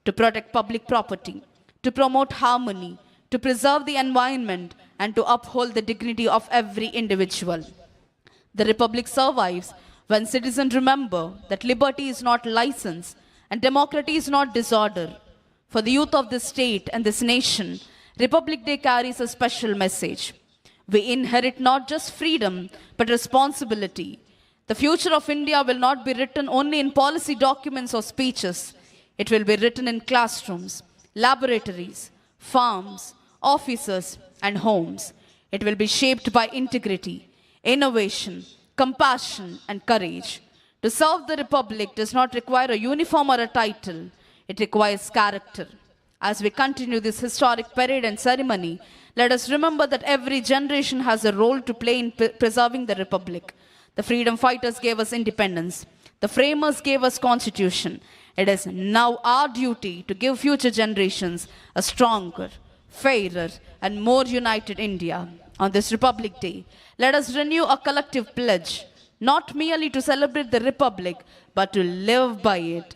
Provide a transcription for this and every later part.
to protect public property, to promote harmony, to preserve the environment, and to uphold the dignity of every individual. The Republic survives when citizens remember that liberty is not license and democracy is not disorder. For the youth of this state and this nation, Republic Day carries a special message. We inherit not just freedom, but responsibility. The future of India will not be written only in policy documents or speeches. It will be written in classrooms, laboratories, farms, offices, and homes. It will be shaped by integrity, innovation, compassion, and courage. To serve the Republic does not require a uniform or a title. It requires character. As we continue this historic parade and ceremony, let us remember that every generation has a role to play in preserving the Republic. The freedom fighters gave us independence. The framers gave us constitution. It is now our duty to give future generations a stronger, fairer, and more united India. On this Republic Day, let us renew a collective pledge, not merely to celebrate the Republic, but to live by it.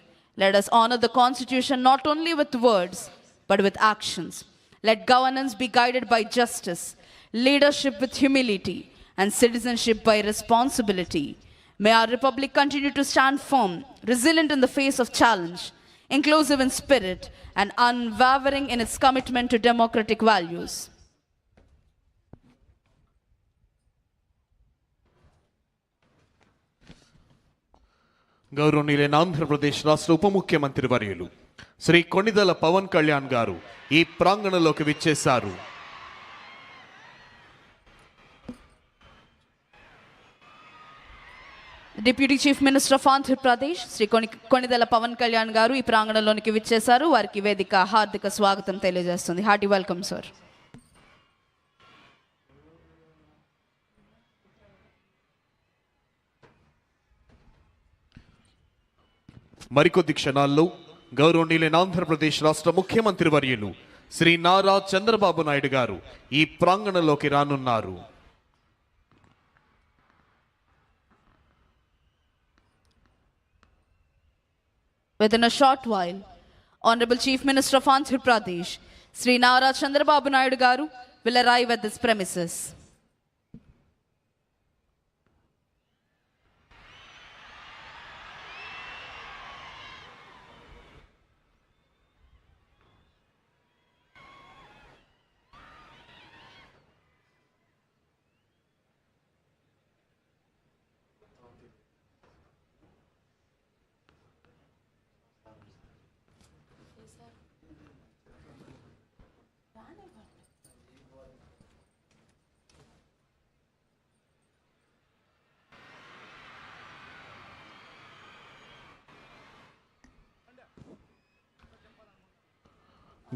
Let us honor the Constitution not only with words, but with actions. Let governance be guided by justice, leadership with humility, and citizenship by responsibility. May our Republic continue to stand firm, resilient in the face of challenge, inclusive in spirit, and unwavering in its commitment to democratic values. గౌరవనీయులైన ఆంధ్రప్రదేశ్ రాష్ట్ర ఉప ముఖ్యమంత్రి వర్యులు శ్రీ కొణిదెల పవన్ కళ్యాణ్ గారు ఈ ప్రాంగణంలోకి విచ్చేశారు. Deputy chief minister of Andhra Pradesh Shri Konidela Pawan Kalyan గారు ఈ ప్రాంగణంలోనికి విచ్చేశారు. వారికి వేదిక హార్దిక స్వాగతం తెలియజేస్తుంది. Hearty welcome sir. మరికొద్ది క్షణాల్లో గౌరవనీయులైన ఆంధ్రప్రదేశ్ రాష్ట్ర ముఖ్యమంత్రి వర్యులు శ్రీ నారా చంద్రబాబు నాయుడు గారు ఈ ప్రాంగణంలోకి రానున్నారు. Within a short while, Honorable Chief Minister of Andhra Pradesh, Sri Nara Chandrababu Naidu Garu, will arrive at this premises.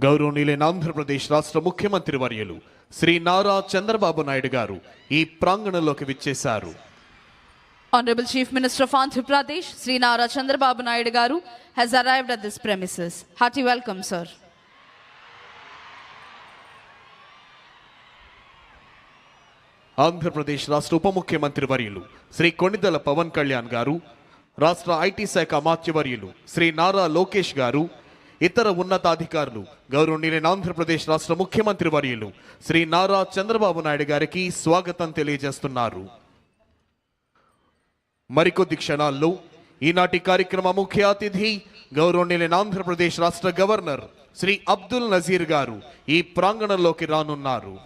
గౌరవనీయులైన ఆంధ్రప్రదేశ్ రాష్ట్ర ముఖ్యమంత్రి వర్యులు శ్రీ నారా చంద్రబాబు నాయుడు గారు ఈ ప్రాంగణంలోకి విచ్చేశారు. Honorable Chief Minister of Andhra Pradesh, Sri Nara Chandrababu Naidu Garu, has arrived at this premises. Hearty welcome, sir. Andhra Pradesh రాష్ట్ర ఉప ముఖ్యమంత్రి వర్యులు శ్రీ కొణిదెల పవన్ కళ్యాణ్ గారు, రాష్ట్ర ఐటీ శాఖ అమాత్యవర్యులు శ్రీ నారా లోకేష్ గారు, ఇతర ఉన్నతాధికారులు గౌరవనీయులైన ఆంధ్రప్రదేశ్ రాష్ట్ర ముఖ్యమంత్రి వర్యులు శ్రీ నారా చంద్రబాబు నాయుడు గారికి స్వాగతం తెలియజేస్తున్నారు. మరికొద్ది క్షణాల్లో ఈనాటి కార్యక్రమ ముఖ్య అతిథి గౌరవనీయులైన ఆంధ్రప్రదేశ్ రాష్ట్ర గవర్నర్ శ్రీ అబ్దుల్ నజీర్ గారు ఈ ప్రాంగణంలోకి రానున్నారు.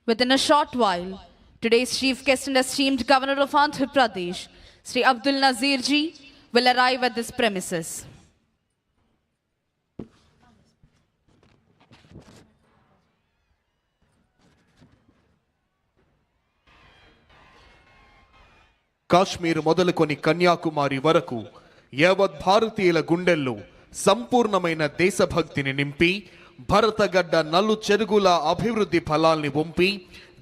Within a short while, today's chief guest and esteemed Governor of Andhra Pradesh, Sri Abdul Nazir ji, will arrive at this premises. Kashmir మొదలుకొని కన్యాకుమారి వరకు యావత్ భారతీయుల గుండెల్లో సంపూర్ణమైన దేశభక్తిని నింపి భరతగడ్డ నలు చెరుగుల అభివృద్ధి ఫలాల్ని వంపి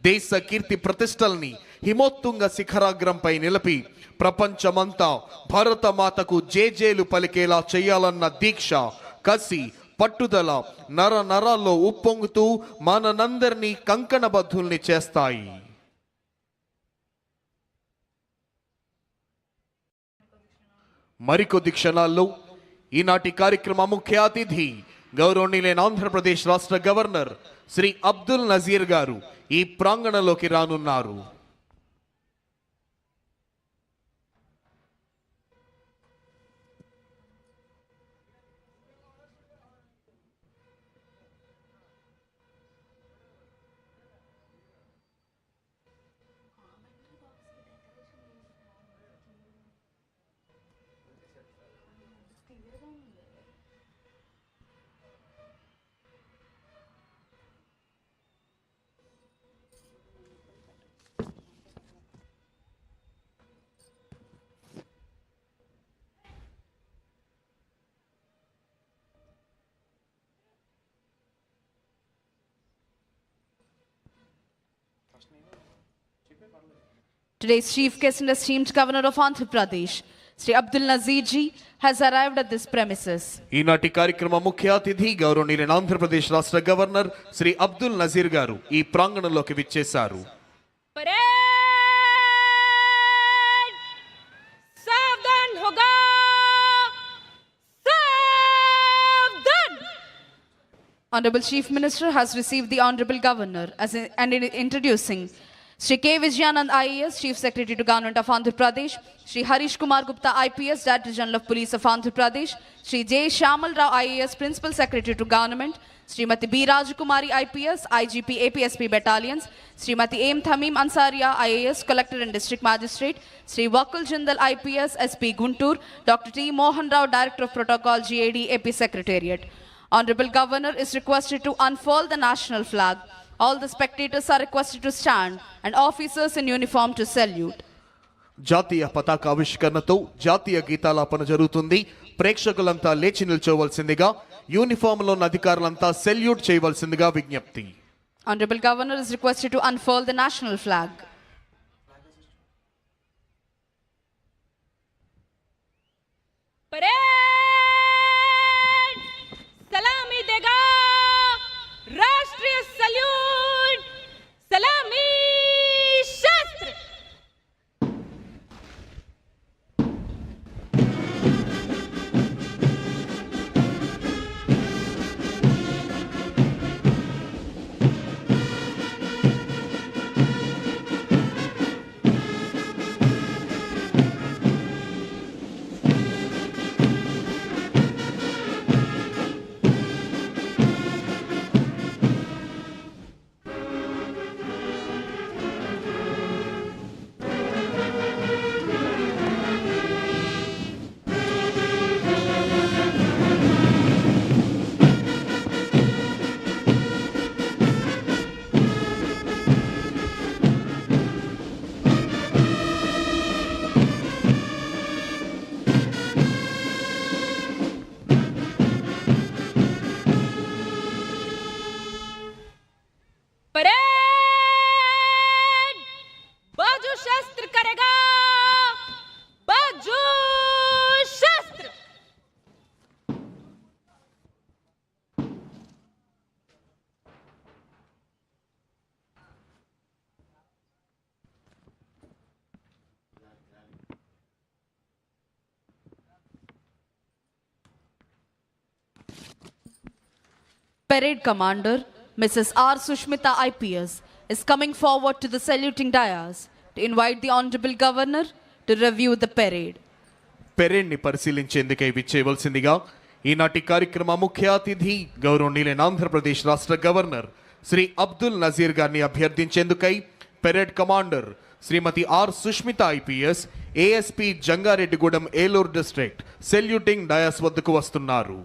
దేశ కీర్తి ప్రతిష్టల్ని హిమోత్తుంగ శిఖరాగ్రంపై నిలిపి ప్రపంచమంతా భారతమాతకు జేజేలు పలికేలా చేయాలన్న దీక్ష, కసి, పట్టుదల నర నరాల్లో ఉప్పొంగుతూ మనందరినీ కంకణబద్ధుల్ని చేస్తాయి. మరికొద్ది క్షణాల్లో ఈనాటి కార్యక్రమ ముఖ్య అతిథి గౌరవనీయులైన ఆంధ్రప్రదేశ్ రాష్ట్ర గవర్నర్ శ్రీ అబ్దుల్ నజీర్ గారు ఈ ప్రాంగణంలోకి రానున్నారు. Today's chief guest and esteemed governor of Andhra Pradesh, Sri Abdul Nazir ji, has arrived at this premises. ఈనాటి కార్యక్రమ ముఖ్య అతిథి గౌరవనీయులైన ఆంధ్రప్రదేశ్ రాష్ట్ర గవర్నర్ శ్రీ అబ్దుల్ నజీర్ గారు ఈ ప్రాంగణంలోకి విచ్చేశారు. Honorable Chief Minister has received the Honorable Governor and introducing Shri K. Vijayanand IAS, Chief Secretary to Government of Andhra Pradesh, Shri Harish Kumar Gupta IPS, Director General of Police of Andhra Pradesh, Shri J. Shamal Rao IAS, Principal Secretary to Government, Srimati B. Rajakumari IPS, IGP APSP Battalions, Srimati M. Thamim Ansaria IAS, Collector and District Magistrate, Sri Wakul Jindal IPS, SP Guntur, Dr. T. Mohan Rao, Director of Protocol, GAD, AP Secretariat. Honorable Governor is requested to unfurl the national flag. All the spectators are requested to stand and officers in uniform to salute. జాతీయ పతాక ఆవిష్కరణతో జాతీయ గీతాలాపన జరుగుతుంది. ప్రేక్షకులంతా లేచి నిల్చోవలసిందిగా, యూనిఫామ్లో ఉన్న అధికారులంతా salute చేయవలసిందిగా విజ్ఞప్తి. Honorable Governor is requested to unfurl the national flag. सलामी देगा राष्ट्रीय सल्यूट सलामी शस्त्र. Parade Commander Mrs. R. Sushmita IPS is coming forward to the saluting dais to invite the Honorable Governor to review the parade. Parade ని పరిశీలించేందుకై విచ్చేయవలసిందిగా ఈనాటి కార్యక్రమ ముఖ్య అతిథి గౌరవనీయులైన ఆంధ్రప్రదేశ్ రాష్ట్ర గవర్నర్ శ్రీ అబ్దుల్ నజీర్ గారిని అభ్యర్థించేందుకై parade commander Shrimati R Sushmita IPS, ASP Jangareddygudem Eluru district saluting dais వద్దకు వస్తున్నారు.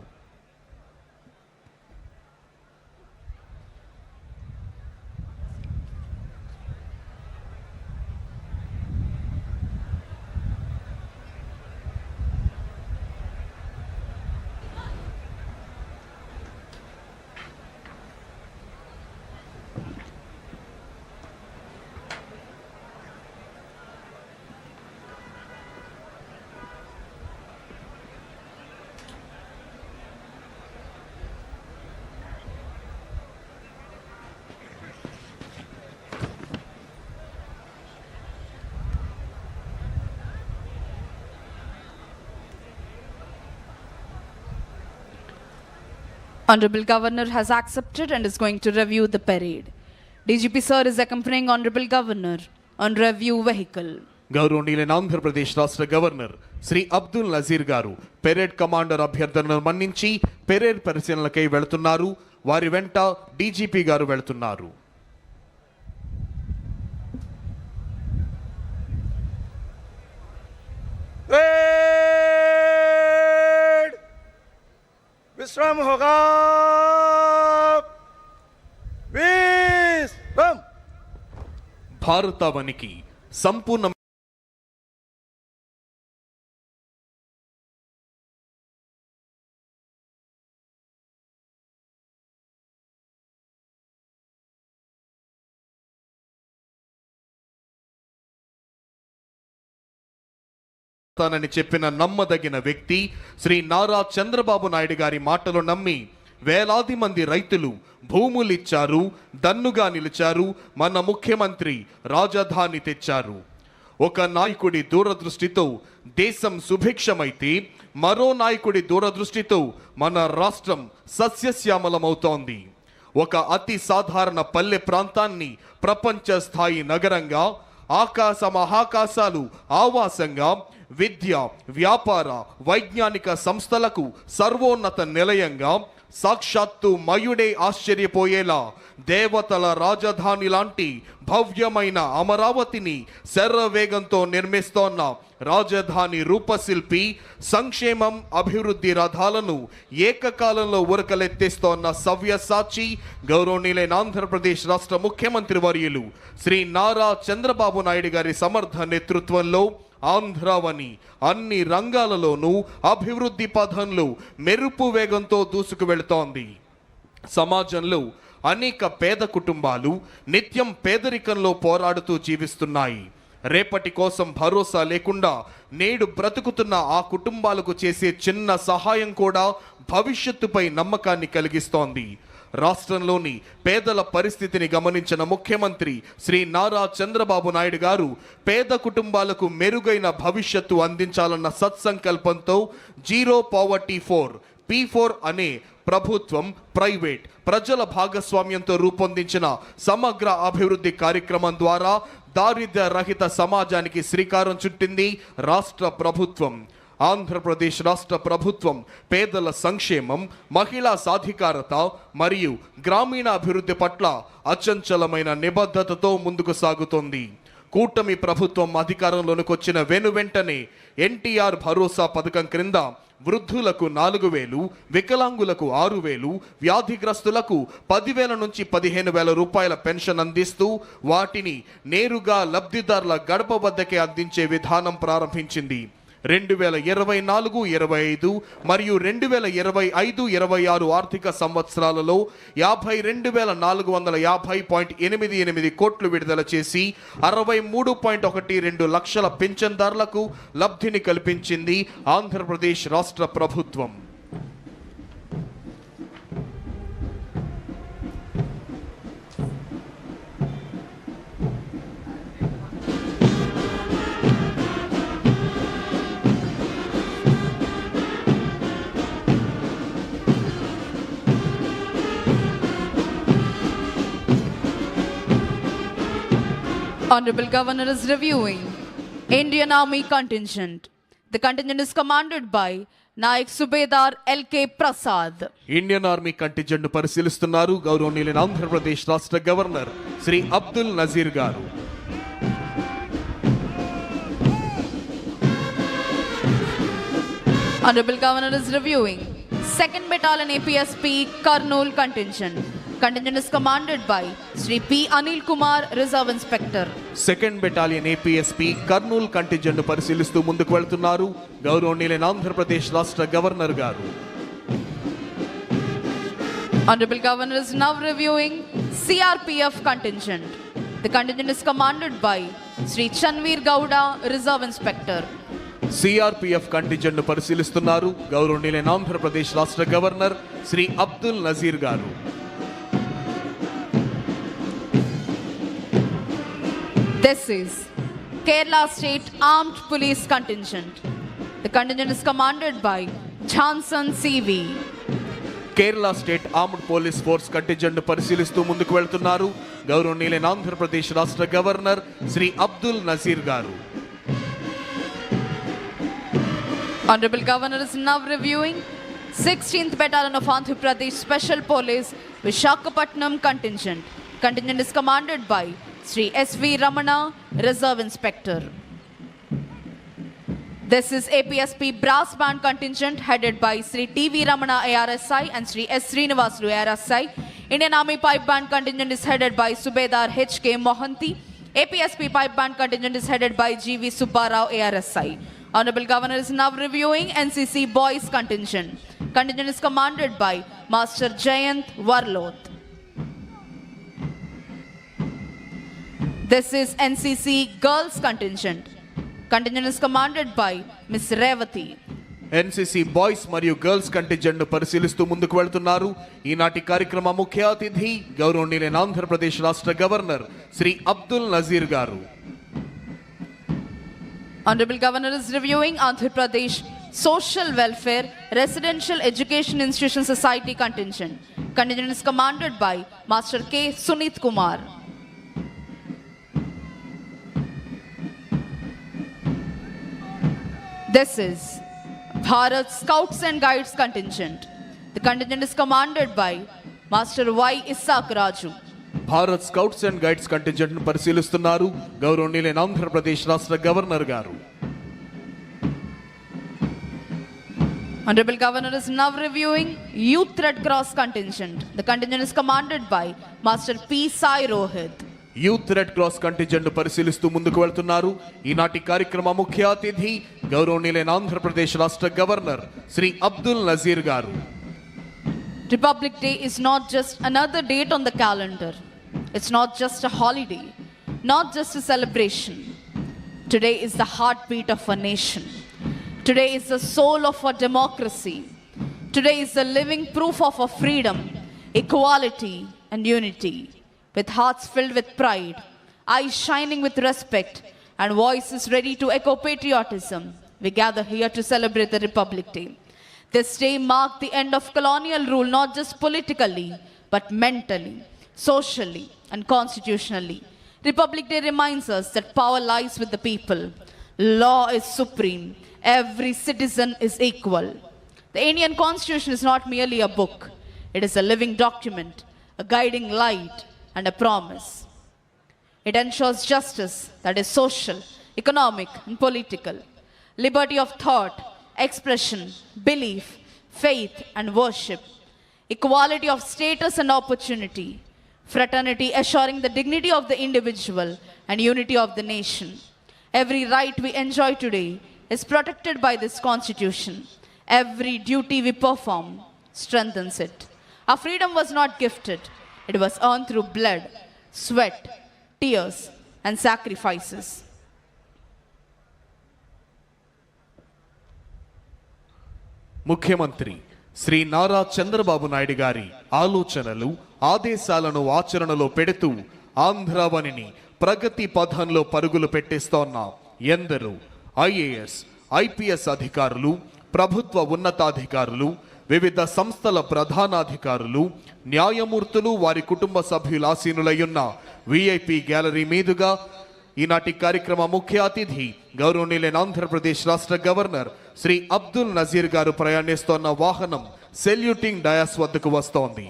Honorable Governor has accepted and is going to review the parade. DGP sir is accompanying Honorable Governor on review vehicle. గౌరవనీయులైన ఆంధ్రప్రదేశ్ రాష్ట్ర గవర్నర్ శ్రీ అబ్దుల్ నజీర్ గారు పెరేడ్ కమాండర్ అభ్యర్థనను మన్నించి parade పరిశీలనకై వెళుతున్నారు. వారి వెంట డీజీపీ గారు వెళుతున్నారు. विश्राम होगा. विश्राम. భారతావనికి సంపూర్ణ తానని చెప్పిన నమ్మదగిన వ్యక్తి శ్రీ నారా చంద్రబాబు నాయుడు గారి మాటలు నమ్మి వేలాది మంది రైతులు భూములిచ్చారు, దన్నుగా నిలిచారు. మన ముఖ్యమంత్రి రాజధాని తెచ్చారు. ఒక నాయకుడి దూరదృష్టితో దేశం సుభిక్షమైతే మరో నాయకుడి దూరదృష్టితో మన రాష్ట్రం సస్యశ్యామలమవుతోంది. ఒక అతి సాధారణ పల్లె ప్రాంతాన్ని ప్రపంచ స్థాయి నగరంగా, ఆకాశ మహాకాశాలు ఆవాసంగా, విద్య, వ్యాపార, వైజ్ఞానిక సంస్థలకు సర్వోన్నత నిలయంగా, సాక్షాత్తు మయుడే ఆశ్చర్యపోయేలా దేవతల రాజధాని లాంటి భవ్యమైన అమరావతిని శరవేగంతో నిర్మిస్తోన్న రాజధాని రూపశిల్పి, సంక్షేమం అభివృద్ధి రథాలను ఏకకాలంలో ఉరకలెత్తిస్తోన్న సవ్యసాచి గౌరవనీయులైన ఆంధ్రప్రదేశ్ రాష్ట్ర ముఖ్యమంత్రి వర్యులు శ్రీ నారా చంద్రబాబు నాయుడు గారి సమర్థ నేతృత్వంలో ఆంధ్రావని అన్ని రంగాలలోనూ అభివృద్ధి పథంలో మెరుపు వేగంతో దూసుకు వెళుతోంది. సమాజంలో అనేక పేద కుటుంబాలు నిత్యం పేదరికంలో పోరాడుతూ జీవిస్తున్నాయి. రేపటి కోసం భరోసా లేకుండా నేడు బ్రతుకుతున్న ఆ కుటుంబాలకు చేసే చిన్న సహాయం కూడా భవిష్యత్తుపై నమ్మకాన్ని కలిగిస్తోంది. రాష్ట్రంలోని పేదల పరిస్థితిని గమనించిన ముఖ్యమంత్రి శ్రీ నారా చంద్రబాబు నాయుడు గారు పేద కుటుంబాలకు మెరుగైన భవిష్యత్తు అందించాలన్న సత్సంకల్పంతో జీరో పావర్టీ 4 P4 అనే ప్రభుత్వం, ప్రైవేట్, ప్రజల భాగస్వామ్యంతో రూపొందించిన సమగ్ర అభివృద్ధి కార్యక్రమం ద్వారా దారిద్ర్య రహిత సమాజానికి శ్రీకారం చుట్టింది రాష్ట్ర ప్రభుత్వం. ఆంధ్రప్రదేశ్ రాష్ట్ర ప్రభుత్వం పేదల సంక్షేమం, మహిళా సాధికారత మరియు గ్రామీణ అభివృద్ధి పట్ల అచంచలమైన నిబద్ధతతో ముందుకు సాగుతోంది. కూటమి ప్రభుత్వం అధికారంలోకి వచ్చిన వెనువెంటనే ఎన్టీఆర్ భరోసా పథకం క్రింద వృద్ధులకు 4,000, వికలాంగులకు 6,000, వ్యాధిగ్రస్తులకు 10,000 నుంచి 15,000 రూపాయల పెన్షన్ అందిస్తూ వాటిని నేరుగా లబ్ధిదారుల గడప వద్దకే అందించే విధానం ప్రారంభించింది. 2024-25 మరియు 2025-26 ఆర్థిక సంవత్సరాలలో 52,450.88 కోట్లు విడుదల చేసి 63.12 లక్షల పింఛన్దారులకు లబ్ధిని కల్పించింది ఆంధ్రప్రదేశ్ రాష్ట్ర ప్రభుత్వం. Honorable Governor is reviewing Indian Army contingent. The contingent is commanded by Naik Subedar L.K. Prasad. Indian army contingent ను పరిశీలిస్తున్నారు గౌరవనీయులైన ఆంధ్రప్రదేశ్ రాష్ట్ర గవర్నర్ శ్రీ అబ్దుల్ నజీర్ గారు. Honorable Governor is reviewing 2nd Battalion APSP Kurnool contingent. Contingent is commanded by Sri P. Anil Kumar, Reserve Inspector. 2nd Battalion APSP Kurnool contingent ను పరిశీలిస్తూ ముందుకు వెళ్తున్నారు గౌరవనీయులైన ఆంధ్రప్రదేశ్ రాష్ట్ర గవర్నర్ గారు. Honorable Governor is now reviewing CRPF contingent. The contingent is commanded by Sri Chanveer Gowda, Reserve Inspector. CRPF contingent ను పరిశీలిస్తున్నారు గౌరవనీయులైన ఆంధ్రప్రదేశ్ రాష్ట్ర గవర్నర్ శ్రీ అబ్దుల్ నజీర్ గారు. This is Kerala State Armed Police Contingent. The contingent is commanded by Johnson CV. Kerala state armed police force contingent పరిశీలిస్తూ ముందుకు వెళ్తున్నారు గౌరవనీయులైన ఆంధ్రప్రదేశ్ రాష్ట్ర గవర్నర్ శ్రీ అబ్దుల్ నజీర్ గారు. Honorable Governor is now reviewing 16th Battalion of Andhra Pradesh Special Police Visakhapatnam contingent. Contingent is commanded by Sri S.V. Ramana, Reserve Inspector. This is APSP Brass Band contingent headed by Sri T.V. Ramana ARSI and Sri S. Srinivasulu ARSI. Indian Army Pipe Band contingent is headed by Subedar H.K. Mohanty. APSP Pipe Band contingent is headed by G.V. Subbarao ARSI. Honorable Governor is now reviewing NCC Boys contingent. Contingent is commanded by Master Jayant Warloth. This is NCC Girls contingent. Contingent is commanded by Miss Revati. NCC boys మరియు girls contingent పరిశీలిస్తూ ముందుకు వెళ్తున్నారు ఈనాటి కార్యక్రమ ముఖ్య అతిథి గౌరవనీయులైన ఆంధ్రప్రదేశ్ రాష్ట్ర గవర్నర్ శ్రీ అబ్దుల్ నజీర్ గారు. Honorable Governor is reviewing Andhra Pradesh Social Welfare Residential Education Institution Society contingent. Contingent is commanded by Master K. Sunit Kumar. This is Bharat Scouts and Guides contingent. The contingent is commanded by Master Y. Isaac Raju. Bharat scouts and guides contingent ను పరిశీలిస్తున్నారు గౌరవనీయులైన ఆంధ్రప్రదేశ్ రాష్ట్ర governor గారు. Honorable Governor is now reviewing Youth Red Cross contingent. The contingent is commanded by Master P. Sai Rohit. Youth red cross contingent ను పరిశీలిస్తూ ముందుకు వెళ్తున్నారు ఈనాటి కార్యక్రమ ముఖ్య అతిథి గౌరవనీయులైన ఆంధ్రప్రదేశ్ రాష్ట్ర గవర్నర్ శ్రీ అబ్దుల్ నజీర్ గారు. Republic Day is not just another date on the calendar. It's not just a holiday, not just a celebration. Today is the heartbeat of a nation. Today is the soul of our democracy. Today is the living proof of our freedom, equality, and unity. With hearts filled with pride, eyes shining with respect, and voices ready to echo patriotism, we gather here to celebrate the Republic Day. This day marked the end of colonial rule not just politically, but mentally, socially, and constitutionally. Republic Day reminds us that power lies with the people. Law is supreme. Every citizen is equal. The Indian Constitution is not merely a book. It is a living document, a guiding light, and a promise. It ensures justice that is social, economic, and political. Liberty of thought, expression, belief, faith, and worship. Equality of status and opportunity. Fraternity assuring the dignity of the individual and unity of the nation. Every right we enjoy today is protected by this Constitution. Every duty we perform strengthens it. Our freedom was not gifted. It was earned through blood, sweat, tears, and sacrifices. ముఖ్యమంత్రి శ్రీ నారా చంద్రబాబు నాయుడు గారి ఆలోచనలు ఆదేశాలను ఆచరణలో పెడుతూ ఆంధ్రావనిని ప్రగతి పథంలో పరుగులు పెట్టిస్తోన్న ఎందరో IAS IPS అధికారులు ప్రభుత్వ ఉన్నతాధికారులు వివిధ సంస్థల ప్రధానాధికారులు న్యాయమూర్తులు వారి కుటుంబ సభ్యుల ఆసీనులయ్యున్న విఐపి గ్యాలరీ మీదుగా ఈనాటి కార్యక్రమ ముఖ్య అతిథి గౌరవనీయులైన ఆంధ్రప్రదేశ్ రాష్ట్ర గవర్నర్ శ్రీ అబ్దుల్ నజీర్ గారు ప్రయాణిస్తోన్న వాహనం సెల్యూటింగ్ డయాస్ వద్దకు వస్తోంది.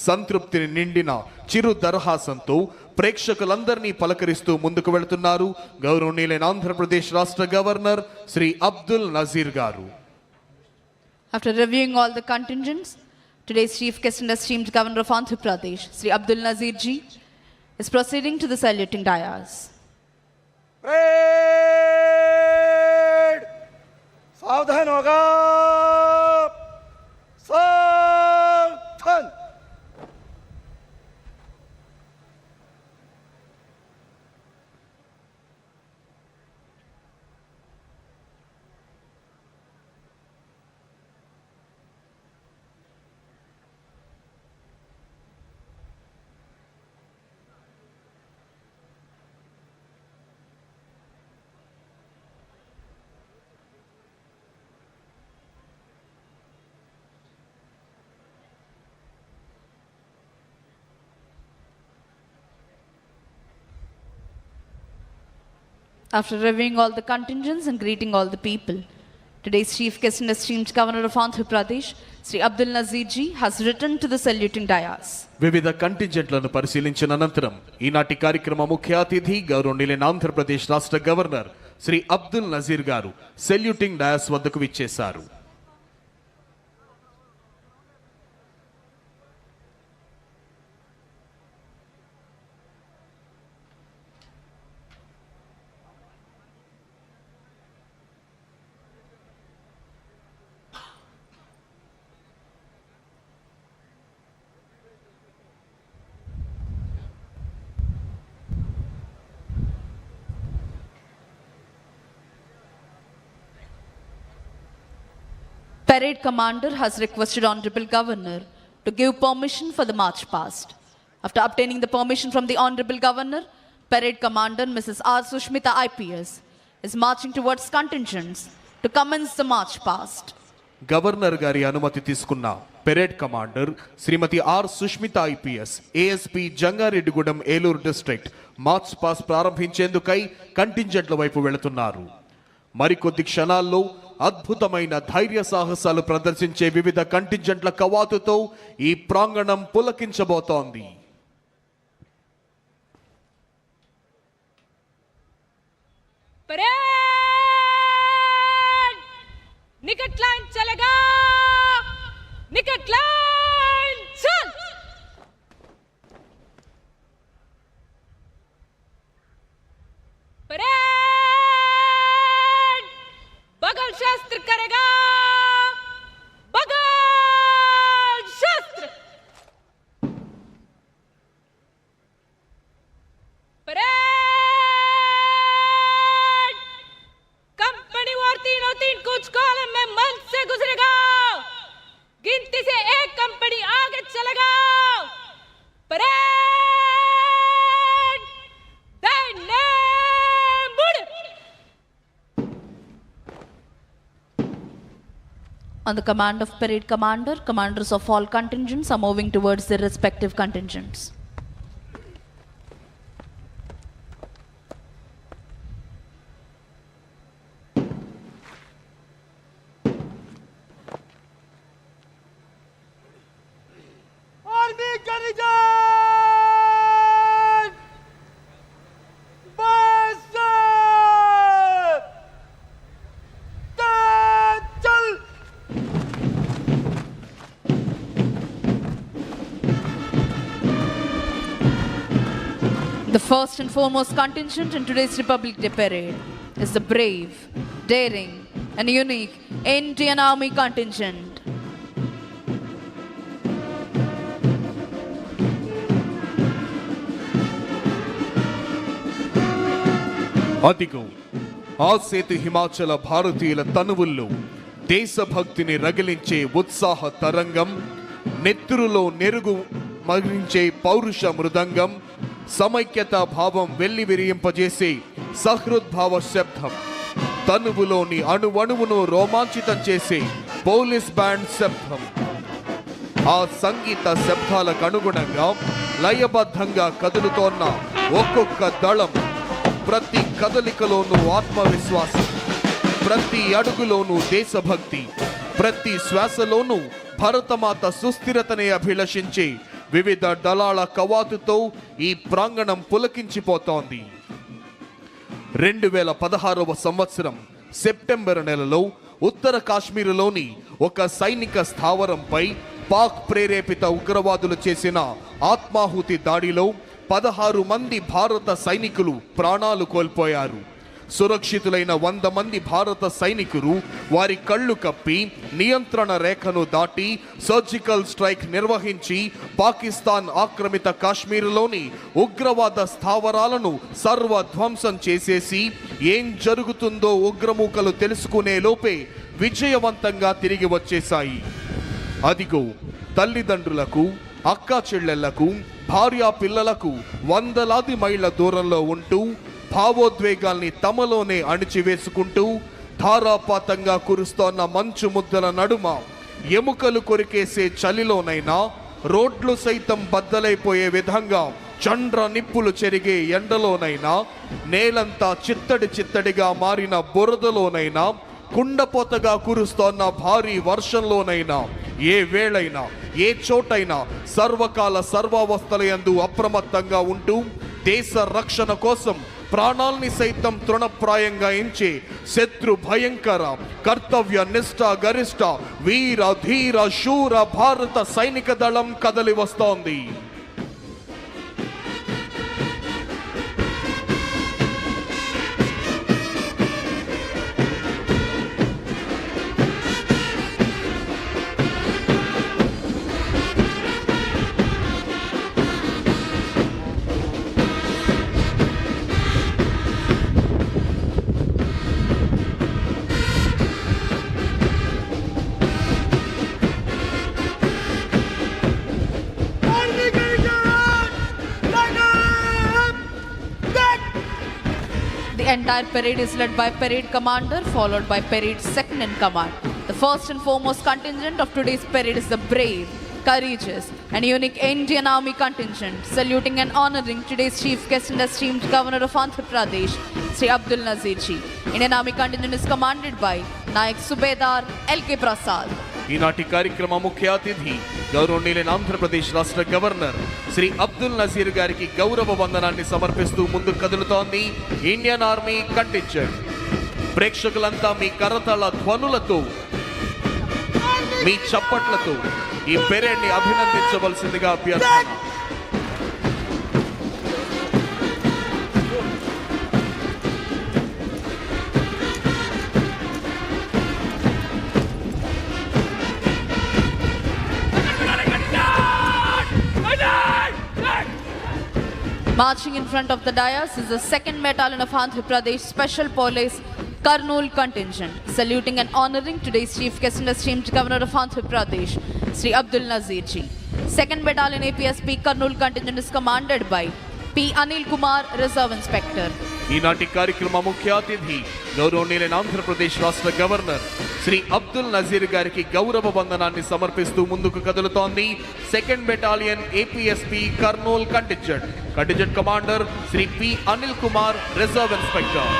సంతృప్తిని నిండిన చిరు దరహాసంతో ప్రేక్షకులందరినీ పలకరిస్తూ ముందుకు వెళుతున్నారు గౌరవనీయులైన ఆంధ్రప్రదేశ్ రాష్ట్ర గవర్నర్ శ్రీ అబ్దుల్ నజీర్ గారు. After reviewing all the contingents, today's chief guest and esteemed governor of Andhra Pradesh, Sri Abdul Nazir ji, is proceeding to the saluting dais. Parade सावधान होगा सावधान After reviewing all the contingents and greeting all the people, today's chief guest and esteemed Governor of Andhra Pradesh, Sri Abdul Nazir ji, has returned to the saluting dais. వివిధ కంటింజెంట్లను పరిశీలించిన అనంతరం ఈనాటి కార్యక్రమ ముఖ్య అతిథి గౌరవనీయులైన ఆంధ్రప్రదేశ్ రాష్ట్ర గవర్నర్ శ్రీ అబ్దుల్ నజీర్ గారు సెల్యూటింగ్ డయాస్ వద్దకు విచ్చేశారు. Parade Commander has requested Honorable Governor to give permission for the march past. After obtaining the permission from the Honorable Governor, Parade Commander Mrs. R. Sushmita IPS is marching towards contingents to commence the march past. Governor గారి అనుమతి తీసుకున్న parade commander Shrimati R Sushmita IPS ASP Jangareddygudem Eluru district march past ప్రారంభించేందుకై కంటింజెంట్ల వైపు వెళుతున్నారు. మరికొద్ది క్షణాల్లో అద్భుతమైన ధైర్య సాహసాలు ప్రదర్శించే వివిధ కంటింజెంట్ల కవాతుతో ఈ ప్రాంగణం పులకించబోతోంది. निकट लाइन चलेगा, निकट लाइन चल। परेड बगल शस्त्र करेगा, बगल शस्त्र। परेड कंपनी वार 303 कुछ कॉलम में मंच से गुजरेगा, गिनती से एक कंपनी आगे चलेगा। परेड दाहिने मुड़। On the command of Parade Commander, commanders of all contingents are moving towards their respective contingents. Army contingent बस चल। The first and foremost contingent in today's Republic Day parade is the brave, daring, and unique Indian Army contingent. అదిగో ఆ సేతు హిమాచల భారతీయుల తనువుల్లో దేశభక్తిని రగిలించే ఉత్సాహ తరంగం, నెత్తురులో నెరుగు మగిలించే పౌరుష మృదంగం, సమైక్యతా భావం వెల్లివిరియింపజేసే సహృద్భావ శబ్దం, తనువులోని అణువణువును రోమాంచితం చేసే పోలీస్ బ్యాండ్ శబ్దం. ఆ సంగీత శబ్దాలకు అనుగుణంగా లయబద్ధంగా కదులుతోన్న ఒక్కొక్క దళం, ప్రతి కదలికలోనూ ఆత్మవిశ్వాసం, ప్రతి అడుగులోనూ దేశభక్తి, ప్రతి శ్వాసలోనూ భరతమాత సుస్థిరతనే అభిలషించే వివిధ దళాల కవాతుతో ఈ ప్రాంగణం పులకించిపోతోంది. 2016వ సంవత్సరం సెప్టెంబర్ నెలలో ఉత్తర కాశ్మీరులోని ఒక సైనిక స్థావరంపై పాక్ ప్రేరేపిత ఉగ్రవాదులు చేసిన ఆత్మాహుతి దాడిలో 16 మంది భారత సైనికులు ప్రాణాలు కోల్పోయారు. సురక్షితులైన 100 మంది భారత సైనికులు వారి కళ్ళు కప్పి నియంత్రణ రేఖను దాటి సర్జికల్ స్ట్రైక్ నిర్వహించి పాకిస్తాన్ ఆక్రమిత కాశ్మీరులోని ఉగ్రవాద స్థావరాలను సర్వధ్వంసం చేసేసి ఏం జరుగుతుందో ఉగ్రమూకలు తెలుసుకునే లోపే విజయవంతంగా తిరిగి వచ్చేశాయి. అదిగో తల్లిదండ్రులకు, అక్కా చెల్లెళ్లకు, భార్యా పిల్లలకు వందలాది మైళ్ళ దూరంలో ఉంటూ భావోద్వేగాల్ని తమలోనే అణిచివేసుకుంటూ ధారాపాతంగా కురుస్తోన్న మంచు ముద్దల నడుమ ఎముకలు కొరికేసే చలిలోనైనా రోడ్లు సైతం బద్దలైపోయే విధంగా చండ్ర నిప్పులు చెరిగే ఎండలోనైనా, నేలంతా చిత్తడి చిత్తడిగా మారిన బురదలోనైనా, కుండపోతగా కురుస్తోన్న భారీ వర్షంలోనైనా, ఏ వేళైనా ఏ చోటైనా సర్వకాల సర్వావస్థలయందు అప్రమత్తంగా ఉంటూ దేశ రక్షణ కోసం ప్రాణాల్ని సైతం తృణప్రాయంగా ఎంచే శత్రు భయంకర కర్తవ్య నిష్ఠ గరిష్ట వీర ధీర శూర భారత సైనిక దళం కదలి వస్తోంది. Army Garrison! Line up! Back! The entire parade is led by parade commander, followed by parade second in command. The first and foremost contingent of today's parade is the brave, courageous and unique Indian Army contingent, saluting and honoring today's chief guest and esteemed Governor of Andhra Pradesh, Sri Abdul Nazir Ji. Indian Army contingent is commanded by Nayak Subedar L.K. Prasad. ఈనాటి కార్యక్రమ ముఖ్య అతిథి గౌరవనీయులైన ఆంధ్రప్రదేశ్ రాష్ట్ర governor Shri Abdul Nazir గారికి గౌరవ వందనాన్ని సమర్పిస్తూ ముందుకు కదులుతోంది ఇండియన్ ఆర్మీ కంటింజెంట్. ప్రేక్షకులంతా మీ కరతాళ ధ్వనులతో, మీ చప్పట్లతో ఈ పెరేడ్ ని అభినందించవలసిందిగా అభ్యర్థన. Marching in front of the dais is the 2nd Battalion of Andhra Pradesh Special Police Kurnool contingent, saluting and honoring today's chief guest and esteemed Governor of Andhra Pradesh, Sri Abdul Nazir Ji. 2nd Battalion APSP Kurnool contingent is commanded by P. Anil Kumar, Reserve Inspector. ఈనాటి కార్యక్రమ ముఖ్య అతిథి గౌరవనీయులైన ఆంధ్రప్రదేశ్ రాష్ట్ర governor Shri Abdul Nazir గారికి గౌరవ వందనాన్ని సమర్పిస్తూ ముందుకు కదులుతోంది 2nd battalion APSP Kurnool contingent. Contingent commander Shri P Anil Kumar, reserve inspector.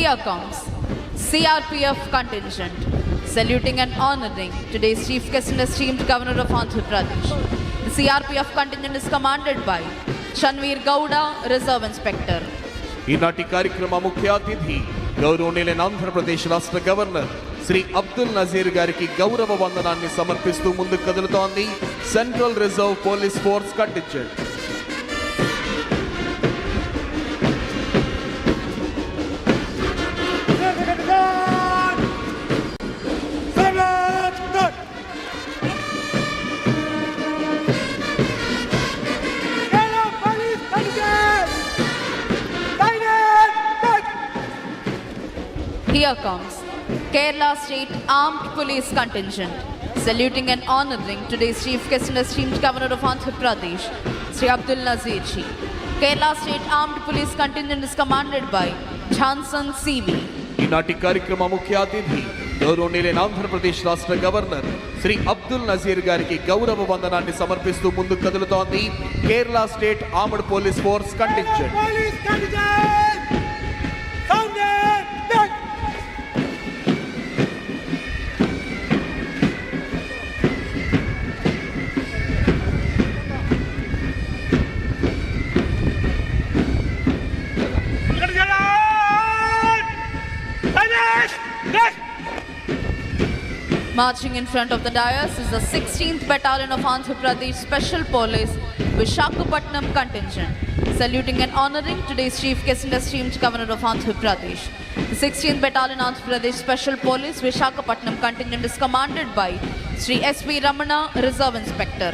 Here comes CRPF contingent, saluting and honoring today's chief guest and esteemed Governor of Andhra Pradesh. The CRPF contingent is commanded by Chanveer Gowda, Reserve Inspector. ఈనాటి కార్యక్రమ ముఖ్య అతిథి గౌరవనీయులైన ఆంధ్రప్రదేశ్ రాష్ట్ర governor Shri Abdul Nazir గారికి గౌరవ వందనాన్ని సమర్పిస్తూ ముందుకు కదులుతోంది central reserve police force contingent. Here comes Kerala State Armed Police contingent, saluting and honoring today's chief guest and esteemed Governor of Andhra Pradesh, Sri Abdul Nazir Ji. Kerala State Armed Police contingent is commanded by Johnson CV. ఈనాటి కార్యక్రమ ముఖ్య అతిథి గౌరవనీయులైన ఆంధ్రప్రదేశ్ రాష్ట్ర governor Shri Abdul Nazir గారికి గౌరవ వందనాన్ని సమర్పిస్తూ ముందుకు కదులుతోంది Kerala state armed police force contingent. Marching in front of the dais is the 16th Battalion of Andhra Pradesh Special Police Vishakhapatnam contingent, saluting and honoring today's chief guest and esteemed Governor of Andhra Pradesh. The 16th Battalion Andhra Pradesh Special Police Vishakhapatnam contingent is commanded by Sri S.V. Ramana, Reserve Inspector.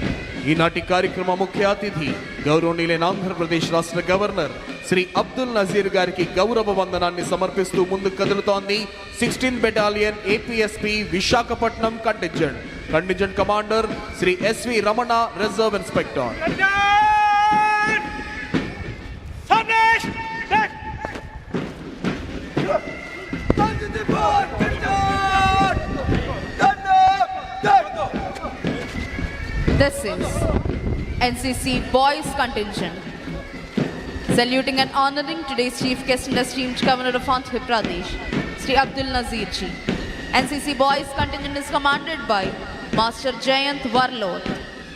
ఈనాటి కార్యక్రమ ముఖ్య అతిథి గౌరవనీయులైన ఆంధ్రప్రదేశ్ రాష్ట్ర governor Shri Abdul Nazir గారికి గౌరవ వందనాన్ని సమర్పిస్తూ ముందుకు కదులుతోంది 16th battalion APSP Visakhapatnam contingent. Contingent commander Shri SV Ramana, reserve inspector. This is NCC Boys Contingent. Saluting and honoring today's chief guest and esteemed Governor of Andhra Pradesh, Sri Abdul Nazir Ji. NCC Boys Contingent is commanded by Master Jayant Warlot.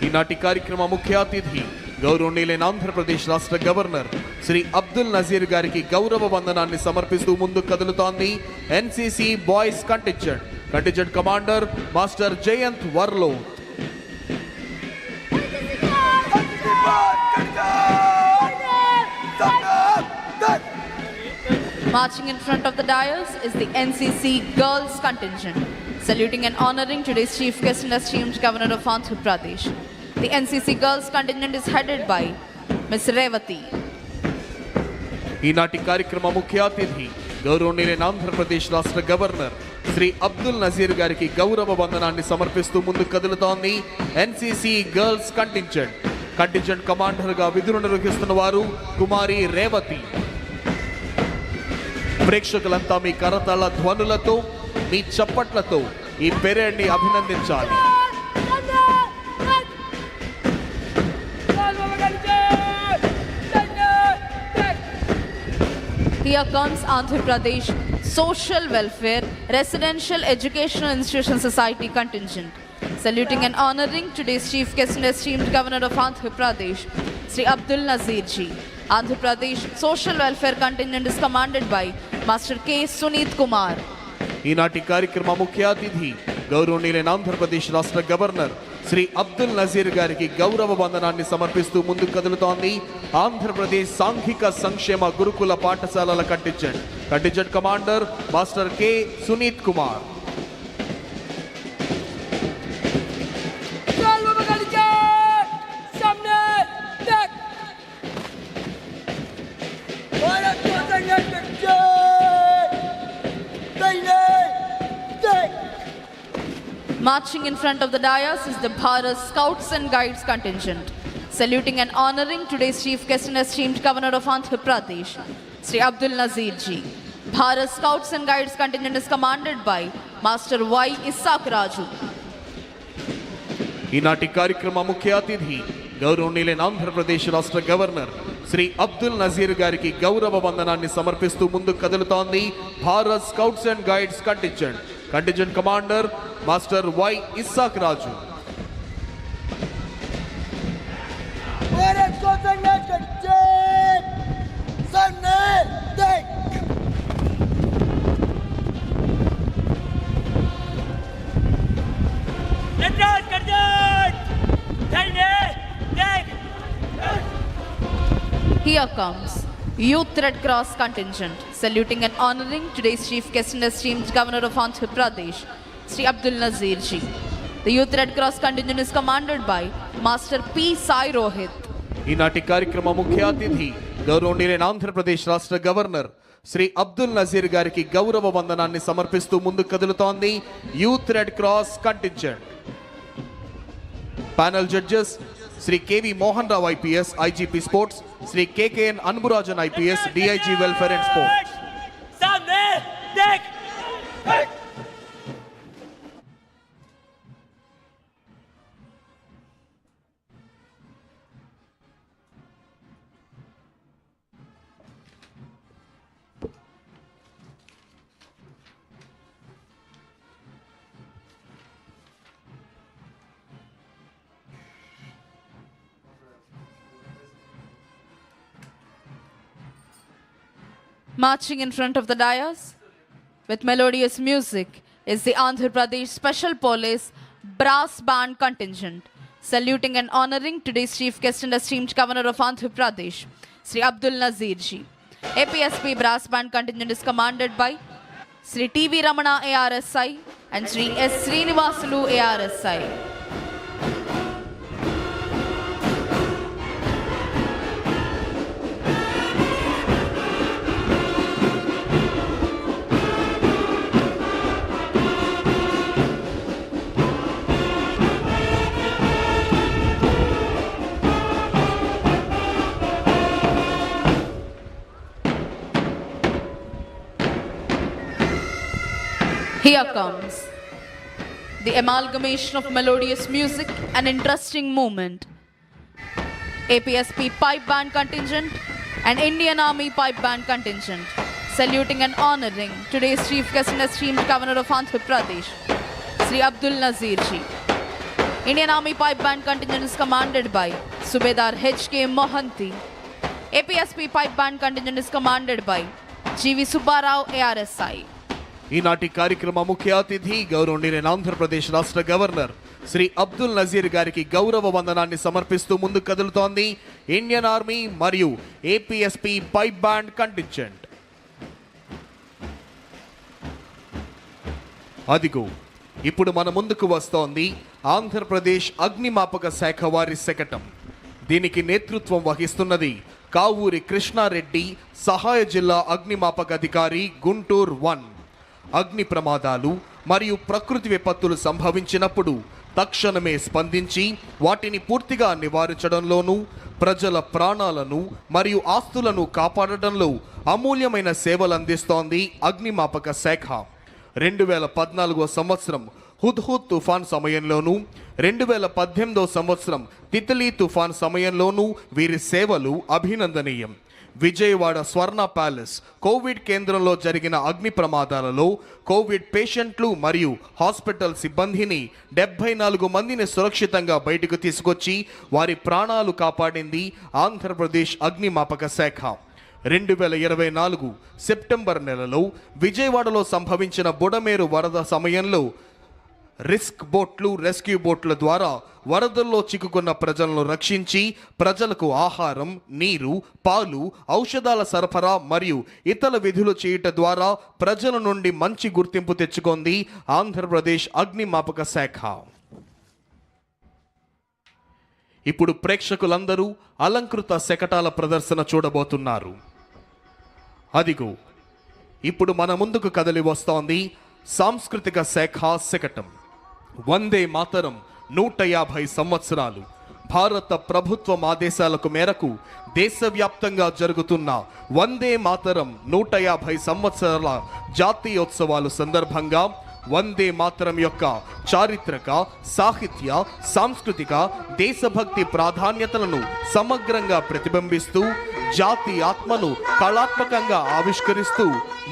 ఈనాటి కార్యక్రమ ముఖ్య అతిథి గౌరవనీయులైన ఆంధ్రప్రదేశ్ రాష్ట్ర governor Shri Abdul Nazir గారికి గౌరవ వందనాన్ని సమర్పిస్తూ ముందుకు కదులుతోంది NCC boys contingent commander master Jayant వర్లో. Marching in front of the dais is the NCC Girls Contingent, saluting and honoring today's chief guest and esteemed Governor of Andhra Pradesh. The NCC Girls Contingent is headed by Ms. Revati. ఈనాటి కార్యక్రమ ముఖ్య అతిథి గౌరవనీయులైన ఆంధ్రప్రదేశ్ రాష్ట్ర governor Shri Abdul Nazir గారికి గౌరవ వందనాన్ని సమర్పిస్తూ ముందుకు కదులుతోంది ఎన్సీసీ గర్ల్స్ కంటింజెంట్ కమాండర్ గా విధులు నిర్వహిస్తున్న వారు కుమారి రేవతి. ప్రేక్షకులంతా మీ కరతాళ ధ్వనులతో మీ చప్పట్లతో ఈ పెరేడ్ ని అభినందించాలి. Here comes Andhra Pradesh Social Welfare Residential Educational Institution Society Contingent, saluting and honoring today's chief guest and esteemed Governor of Andhra Pradesh, Sri Abdul Nazir Ji. Andhra Pradesh Social Welfare Contingent is commanded by Master K. Suneet Kumar. ఈనాటి కార్యక్రమ ముఖ్య అతిథి గౌరవనీయులైన ఆంధ్రప్రదేశ్ రాష్ట్ర governor Shri Abdul Nazir గారికి గౌరవ వందనాన్ని సమర్పిస్తూ ముందుకు కదులుతోంది ఆంధ్రప్రదేశ్ సాంఘిక సంక్షేమ గురుకుల పాఠశాలల contingent commander master K Sunith Kumar. Marching in front of the dais is the Bharat Scouts and Guides Contingent, saluting and honoring today's chief guest and esteemed Governor of Andhra Pradesh, Sri Abdul Nazir Ji. Bharat Scouts and Guides Contingent is commanded by Master Y. Isaac Raju. ఈనాటి కార్యక్రమ ముఖ్య అతిథి గౌరవనీయులైన ఆంధ్రప్రదేశ్ రాష్ట్ర governor Shri Abdul Nazir గారికి గౌరవ వందనాన్ని సమర్పిస్తూ ముందుకు కదులుతోంది Bharat scouts and guides contingent commander master Y Isaac Raju. Here comes Youth Red Cross Contingent, saluting and honoring today's chief guest and esteemed Governor of Andhra Pradesh, Sri Abdul Nazir Ji. The Youth Red Cross Contingent is commanded by Master P. Sai Rohit. ఈనాటి కార్యక్రమ ముఖ్య అతిథి గౌరవనీయులైన ఆంధ్రప్రదేశ్ రాష్ట్ర governor Shri Abdul Nazir గారికి గౌరవ వందనాన్ని సమర్పిస్తూ ముందుకు కదులుతోంది youth red cross contingent. Panel judges Shri KV Mohan Rao IPS IGP sports, Shri KKN Anburajan IPS DIG welfare and sports. Marching in front of the dais with melodious music is the Andhra Pradesh Special Police Brass Band Contingent, saluting and honoring today's chief guest and esteemed Governor of Andhra Pradesh, Sri Abdul Nazir Ji. APSP Brass Band Contingent is commanded by Sri TV Ramana ARSI and Sri S. Srinivasulu ARSI. Here comes the amalgamation of melodious music and interesting movement. APSP Pipe Band Contingent and Indian Army Pipe Band Contingent, saluting and honoring today's Chief Guest and esteemed Governor of Andhra Pradesh, Sri Abdul Nazir Ji. Indian Army Pipe Band Contingent is commanded by Subedar H.K. Mohanty. APSP Pipe Band Contingent is commanded by G.V. Subbarao ARSI. ఈనాటి కార్యక్రమ ముఖ్య అతిథి గౌరవనీయులైన ఆంధ్రప్రదేశ్ రాష్ట్ర governor Shri Abdul Nazir గారికి గౌరవ వందనాన్ని సమర్పిస్తూ ముందుకు కదులుతోంది ఇండియన్ ఆర్మీ మరియు ఏపీఎస్పీ పైప్ బ్యాండ్ కంటింజెంట్. అదిగో ఇప్పుడు మన ముందుకు వస్తోంది ఆంధ్రప్రదేశ్ అగ్నిమాపక శాఖ వారి శకటం. దీనికి నేతృత్వం వహిస్తున్నది కావూరి కృష్ణారెడ్డి, సహాయ జిల్లా అగ్నిమాపక అధికారి, గుంటూరు 1. అగ్ని ప్రమాదాలు మరియు ప్రకృతి విపత్తులు సంభవించినప్పుడు తక్షణమే స్పందించి వాటిని పూర్తిగా నివారించడంలోనూ ప్రజల ప్రాణాలను మరియు ఆస్తులను కాపాడడంలో అమూల్యమైన సేవలు అందిస్తోంది అగ్నిమాపక శాఖ. 2014 సంవత్సరం హుద్హుద్ తుఫాన్ సమయంలోనూ 2018 సంవత్సరం తిత్లీ తుఫాన్ సమయంలోనూ వీరి సేవలు అభినందనీయం. విజయవాడ స్వర్ణ ప్యాలెస్ కోవిడ్ కేంద్రంలో జరిగిన అగ్ని ప్రమాదాలలో కోవిడ్ పేషెంట్లు మరియు హాస్పిటల్ సిబ్బందిని 74 మందిని సురక్షితంగా బయటకు తీసుకొచ్చి వారి ప్రాణాలు కాపాడింది ఆంధ్రప్రదేశ్ అగ్నిమాపక శాఖ. 2024 సెప్టెంబర్ నెలలో విజయవాడలో సంభవించిన బుడమేరు వరద సమయంలో రిస్క్ బోట్లు, రెస్క్యూ బోట్ల ద్వారా వరదల్లో చిక్కుకున్న ప్రజలను రక్షించి ప్రజలకు ఆహారం, నీరు, పాలు, ఔషధాల సరఫరా మరియు ఇతర విధులు చేయుట ద్వారా ప్రజల నుండి మంచి గుర్తింపు తెచ్చుకుంది ఆంధ్రప్రదేశ్ అగ్నిమాపక శాఖ. ఇప్పుడు ప్రేక్షకులందరూ అలంకృత శకటాల ప్రదర్శన చూడబోతున్నారు. అదిగో ఇప్పుడు మన ముందుకు కదలి వస్తోంది సాంస్కృతిక శాఖ శకటం. వందే మాతరం 150 సంవత్సరాలు. భారత ప్రభుత్వం ఆదేశాలకు మేరకు దేశవ్యాప్తంగా జరుగుతున్న వందే మాతరం 150 సంవత్సరాల జాతీయోత్సవాలు సందర్భంగా వందే మాతరం యొక్క చారిత్రక, సాహిత్య, సాంస్కృతిక, దేశభక్తి ప్రాధాన్యతలను సమగ్రంగా ప్రతిబింబిస్తూ జాతి ఆత్మను కళాత్మకంగా ఆవిష్కరిస్తూ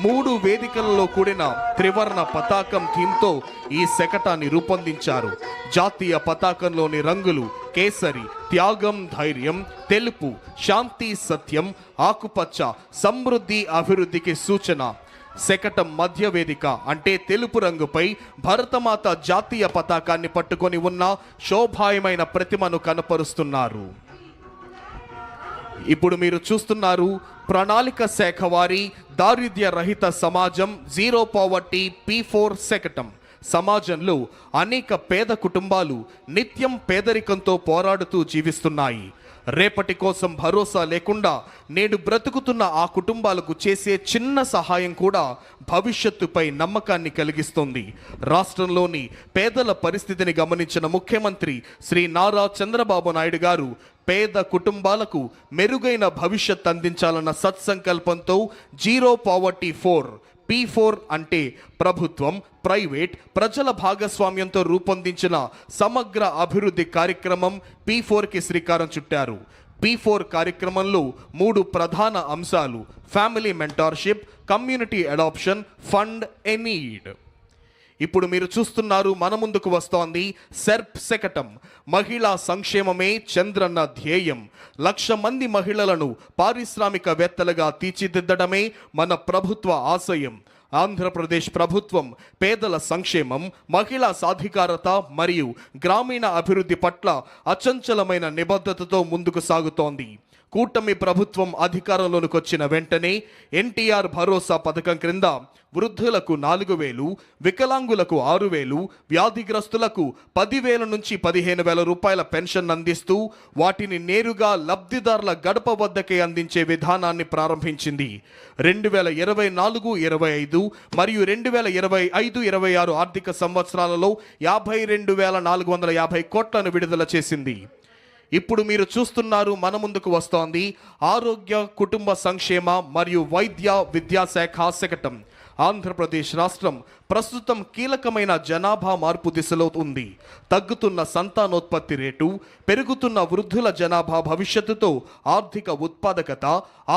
3 వేదికలలో కూడిన త్రివర్ణ పతాకం థీమ్తో ఈ శకటాన్ని రూపొందించారు. జాతీయ పతాకంలోని రంగులు కేసరి, త్యాగం, ధైర్యం, తెలుపు, శాంతి, సత్యం, ఆకుపచ్చ, సమృద్ధి, అభివృద్ధికి సూచన. శకటం మధ్య వేదిక అంటే తెలుపు రంగుపై భరతమాత జాతీయ పతాకాన్ని పట్టుకొని ఉన్న శోభాయమైన ప్రతిమను కనపరుస్తున్నారు. ఇప్పుడు మీరు చూస్తున్నారు ప్రణాళిక శాఖ వారి దారిద్ర్య రహిత సమాజం జీరో పావర్టీ P4 శకటం. సమాజంలో అనేక పేద కుటుంబాలు నిత్యం పేదరికంతో పోరాడుతూ జీవిస్తున్నాయి. రేపటి కోసం భరోసా లేకుండా నేడు బ్రతుకుతున్న ఆ కుటుంబాలకు చేసే చిన్న సహాయం కూడా భవిష్యత్తుపై నమ్మకాన్ని కలిగిస్తుంది. రాష్ట్రంలోని పేదల పరిస్థితిని గమనించిన ముఖ్యమంత్రి శ్రీ నారా చంద్రబాబు నాయుడు గారు పేద కుటుంబాలకు మెరుగైన భవిష్యత్ అందించాలన్న సత్సంకల్పంతో జీరో పావర్టీ 4 P4 అంటే ప్రభుత్వం, ప్రైవేట్, ప్రజల భాగస్వామ్యంతో రూపొందించిన సమగ్ర అభివృద్ధి కార్యక్రమం P4కి శ్రీకారం చుట్టారు. P4 కార్యక్రమంలో 3 ప్రధాన అంశాలు: family mentorship, community adoption, fund a need. ఇప్పుడు మీరు చూస్తున్నారు మన ముందుకు వస్తోంది సెర్ప్ శకటం. మహిళా సంక్షేమమే చంద్రన్న ధ్యేయం. 1,00,000 మంది మహిళలను పారిశ్రామికవేత్తలుగా తీర్చిదిద్దడమే మన ప్రభుత్వ ఆశయం. ఆంధ్రప్రదేశ్ ప్రభుత్వం పేదల సంక్షేమం, మహిళా సాధికారత మరియు గ్రామీణ అభివృద్ధి పట్ల అచంచలమైన నిబద్ధతతో ముందుకు సాగుతోంది. కూటమి ప్రభుత్వం అధికారంలోకి వచ్చిన వెంటనే ఎన్టీఆర్ భరోసా పథకం క్రింద వృద్ధులకు 4,000, వికలాంగులకు 6,000, వ్యాధిగ్రస్తులకు 10,000 నుంచి 15,000 రూపాయల పెన్షన్ అందిస్తూ వాటిని నేరుగా లబ్ధిదారుల గడప వద్దకే అందించే విధానాన్ని ప్రారంభించింది. 2024-25 మరియు 2025-26 ఆర్థిక సంవత్సరాలలో 52,450 కోట్లను విడుదల చేసింది. ఇప్పుడు మీరు చూస్తున్నారు మన ముందుకు వస్తోంది ఆరోగ్య, కుటుంబ సంక్షేమ మరియు వైద్య విద్యాశాఖ శకటం. ఆంధ్రప్రదేశ్ రాష్ట్రం ప్రస్తుతం కీలకమైన జనాభా మార్పు దిశలో ఉంది. తగ్గుతున్న సంతానోత్పత్తి రేటు, పెరుగుతున్న వృద్ధుల జనాభా భవిష్యత్తుతో ఆర్థిక ఉత్పాదకత,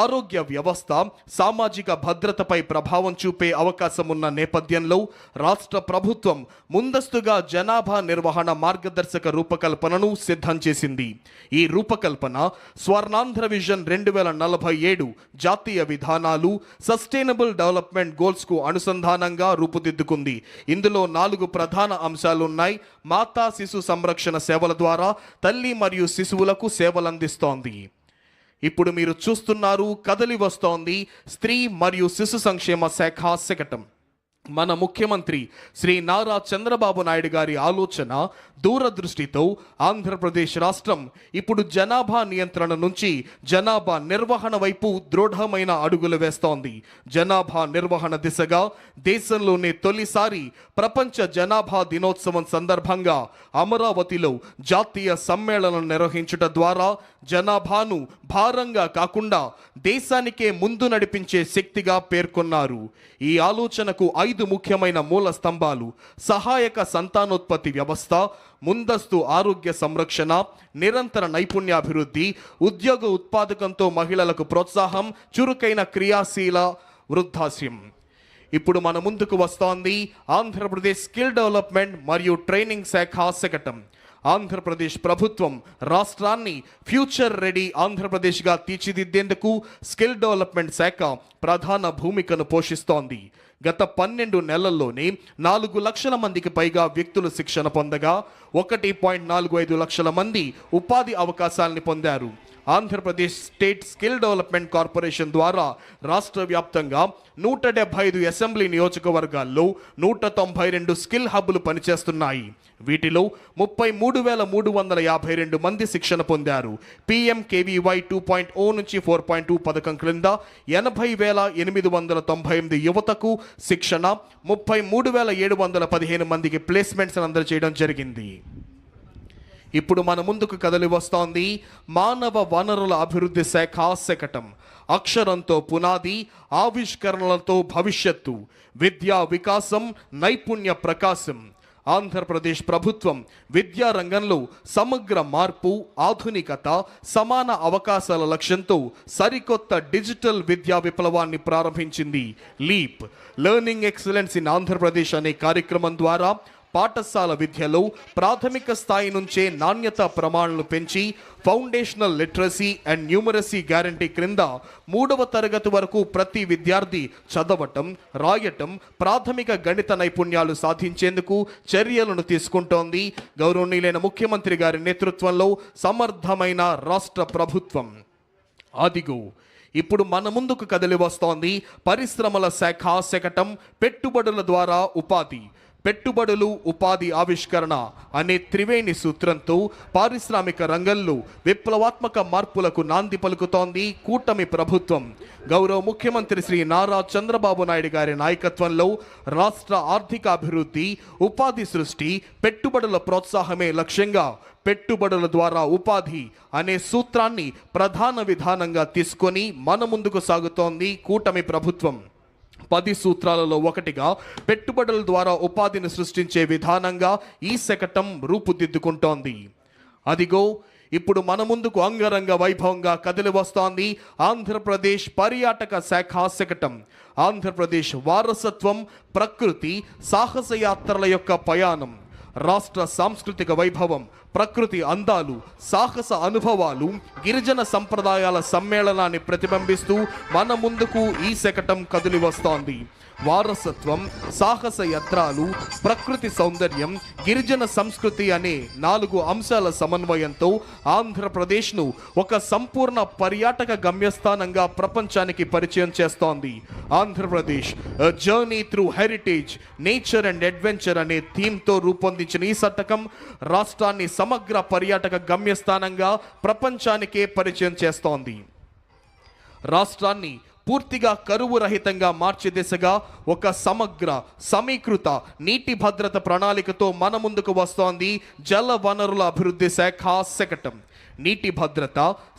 ఆరోగ్య వ్యవస్థ, సామాజిక భద్రతపై ప్రభావం చూపే అవకాశం ఉన్న నేపథ్యంలో రాష్ట్ర ప్రభుత్వం ముందస్తుగా జనాభా నిర్వహణ మార్గదర్శక రూపకల్పనను సిద్ధం చేసింది. ఈ రూపకల్పన స్వర్ణాంధ్ర విజన్ 2047 జాతీయ విధానాలు, సస్టైనబుల్ డెవలప్మెంట్ గోల్స్ కు అనుసంధానంగా రూపుదిద్దుకుంది. ఇందులో 4 ప్రధాన అంశాలున్నాయి. మాతా శిశు సంరక్షణ సేవల ద్వారా తల్లి మరియు శిశువులకు సేవలందిస్తోంది. ఇప్పుడు మీరు చూస్తున్నారు, కదలి వస్తోంది స్త్రీ మరియు శిశు సంక్షేమ శాఖ శకటం. మన ముఖ్యమంత్రి శ్రీ నారా చంద్రబాబు నాయుడు గారి ఆలోచన, దూరదృష్టితో ఆంధ్రప్రదేశ్ రాష్ట్రం ఇప్పుడు జనాభా నియంత్రణ నుంచి జనాభా నిర్వహణ వైపు దృఢమైన అడుగులు వేస్తోంది. జనాభా నిర్వహణ దిశగా దేశంలోనే తొలిసారి ప్రపంచ జనాభా దినోత్సవం సందర్భంగా అమరావతిలో జాతీయ సమ్మేళనం నిర్వహించుట ద్వారా జనాభాను భారంగా కాకుండా దేశానికే ముందు నడిపించే శక్తిగా పేర్కొన్నారు. ఈ ఆలోచనకు 5 ముఖ్యమైన మూల స్తంభాలు: సహాయక సంతానోత్పత్తి వ్యవస్థ, ముందస్తు ఆరోగ్య సంరక్షణ, నిరంతర నైపుణ్యాభివృద్ధి, ఉద్యోగ ఉత్పాదకంతో మహిళలకు ప్రోత్సాహం, చురుకైన క్రియాశీల వృద్ధాశ్యం. ఇప్పుడు మన ముందుకు వస్తోంది ఆంధ్రప్రదేశ్ స్కిల్ డెవలప్మెంట్ మరియు ట్రైనింగ్ శాఖ శకటం. ఆంధ్రప్రదేశ్ ప్రభుత్వం రాష్ట్రాన్ని ఫ్యూచర్ రెడీ ఆంధ్రప్రదేశ్గా తీర్చిదిద్దేందుకు స్కిల్ డెవలప్మెంట్ శాఖ ప్రధాన భూమికను పోషిస్తోంది. గత 12 నెలల్లోనే 4 లక్షల మందికి పైగా వ్యక్తులు శిక్షణ పొందగా 1.45 లక్షల మంది ఉపాధి అవకాశాలను పొందారు. Andhra Pradesh state skill development corporation ద్వారా రాష్ట్ర వ్యాప్తంగా 175 అసెంబ్లీ నియోజకవర్గాల్లో 192 స్కిల్ హబ్లు పనిచేస్తున్నాయి. వీటిలో 33,352 మంది శిక్షణ పొందారు. PMKVY 2.0 నుంచి 4.2 పథకం క్రింద 80,898 యువతకు శిక్షణ, 33,715 మందికి ప్లేస్మెంట్స్ అందజేయడం జరిగింది. ఇప్పుడు మన ముందుకు కదలి వస్తోంది మానవ వనరుల అభివృద్ధి శాఖ శకటం. అక్షరంతో పునాది, ఆవిష్కరణలతో భవిష్యత్తు, విద్యా వికాసం, నైపుణ్య ప్రకాశం. ఆంధ్రప్రదేశ్ ప్రభుత్వం విద్యా రంగంలో సమగ్ర మార్పు, ఆధునికత, సమాన అవకాశాల లక్ష్యంతో సరికొత్త డిజిటల్ విద్యా విప్లవాన్ని ప్రారంభించింది. Leap learning excellence in Andhra Pradesh అనే కార్యక్రమం ద్వారా పాఠశాల విద్యలో ప్రాథమిక స్థాయి నుంచే నాణ్యత ప్రమాణాలను పెంచి foundational literacy and numeracy guarantee క్రింద 3వ తరగతి వరకు ప్రతి విద్యార్థి చదవటం, రాయటం, ప్రాథమిక గణిత నైపుణ్యాలు సాధించేందుకు చర్యలను తీసుకుంటోంది గౌరవనీయులైన ముఖ్యమంత్రి గారి నేతృత్వంలో సమర్థమైన రాష్ట్ర ప్రభుత్వం. అదిగో ఇప్పుడు మన ముందుకు కదిలి వస్తోంది పరిశ్రమల శాఖ శకటం. పెట్టుబడుల ద్వారా ఉపాధి, పెట్టుబడులు, ఉపాధి ఆవిష్కరణ అనే త్రివేణి సూత్రంతో పారిశ్రామిక రంగంలో విప్లవాత్మక మార్పులకు నాంది పలుకుతోంది కూటమి ప్రభుత్వం. గౌరవ ముఖ్యమంత్రి శ్రీ నారా చంద్రబాబు నాయుడు గారి నాయకత్వంలో రాష్ట్ర ఆర్థిక అభివృద్ధి, ఉపాధి సృష్టి, పెట్టుబడుల ప్రోత్సాహమే లక్ష్యంగా పెట్టుబడుల ద్వారా ఉపాధి అనే సూత్రాన్ని ప్రధాన విధానంగా తీసుకొని మన ముందుకు సాగుతోంది కూటమి ప్రభుత్వం. 10 సూత్రాలలో ఒకటిగా పెట్టుబడుల ద్వారా ఉపాధిని సృష్టించే విధానంగా ఈ శకటం రూపుదిద్దుకుంటోంది. అదిగో ఇప్పుడు మన ముందుకు అంగరంగ వైభవంగా కదిలి వస్తోంది ఆంధ్రప్రదేశ్ పర్యాటక శాఖ శకటం. ఆంధ్రప్రదేశ్ వారసత్వం, ప్రకృతి, సాహసయాత్రల యొక్క పయాణం, రాష్ట్ర సాంస్కృతిక వైభవం, ప్రకృతి అందాలు, సాహస అనుభవాలు, గిరిజన సంప్రదాయాల సమ్మేళనాన్ని ప్రతిబింబిస్తూ మన ముందుకు ఈ శకటం కదిలి వస్తోంది. వారసత్వం, సాహస యాత్రలు, ప్రకృతి సౌందర్యం, గిరిజన సంస్కృతి అనే 4 అంశాల సమన్వయంతో ఆంధ్రప్రదేశ్ను ఒక సంపూర్ణ పర్యాటక గమ్యస్థానంగా ప్రపంచానికి పరిచయం చేస్తోంది. Andhra Pradesh journey through heritage, nature and adventure అనే థీమ్తో రూపొందించిన ఈ శతకం రాష్ట్రాన్ని సమగ్ర పర్యాటక గమ్యస్థానంగా ప్రపంచానికే పరిచయం చేస్తోంది. రాష్ట్రాన్ని పూర్తిగా కరువు రహితంగా మార్చే దిశగా ఒక సమగ్ర, సమీకృత నీటి భద్రత ప్రణాళికతో మన ముందుకు వస్తోంది జల వనరుల అభివృద్ధి శాఖ శకటం. నీటి భద్రత,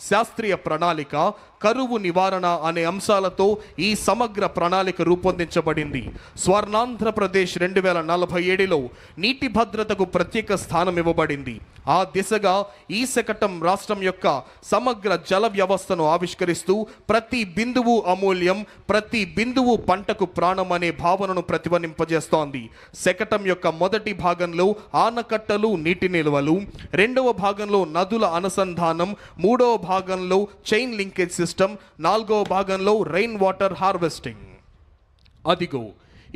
శాస్త్రీయ ప్రణాళిక, కరువు నివారణ అనే అంశాలతో ఈ సమగ్ర ప్రణాళిక రూపొందించబడింది. స్వర్ణాంధ్రప్రదేశ్ 2047లో నీటి భద్రతకు ప్రత్యేక స్థానం ఇవ్వబడింది. ఆ దిశగా ఈ శకటం రాష్ట్రం యొక్క సమగ్ర జల వ్యవస్థను ఆవిష్కరిస్తూ ప్రతి బిందువు అమూల్యం, ప్రతి బిందువు పంటకు ప్రాణం అనే భావనను ప్రతిధ్వనింపజేస్తోంది. శకటం యొక్క మొదటి భాగంలో ఆనకట్టలు, నీటి నిల్వలు, రెండవ భాగంలో నదుల అనుసంధానం, మూడవ భాగంలో చైన్ లింకేజ్ సిస్టమ్, నాలుగవ భాగంలో రెయిన్ వాటర్ హార్వెస్టింగ్. అదిగో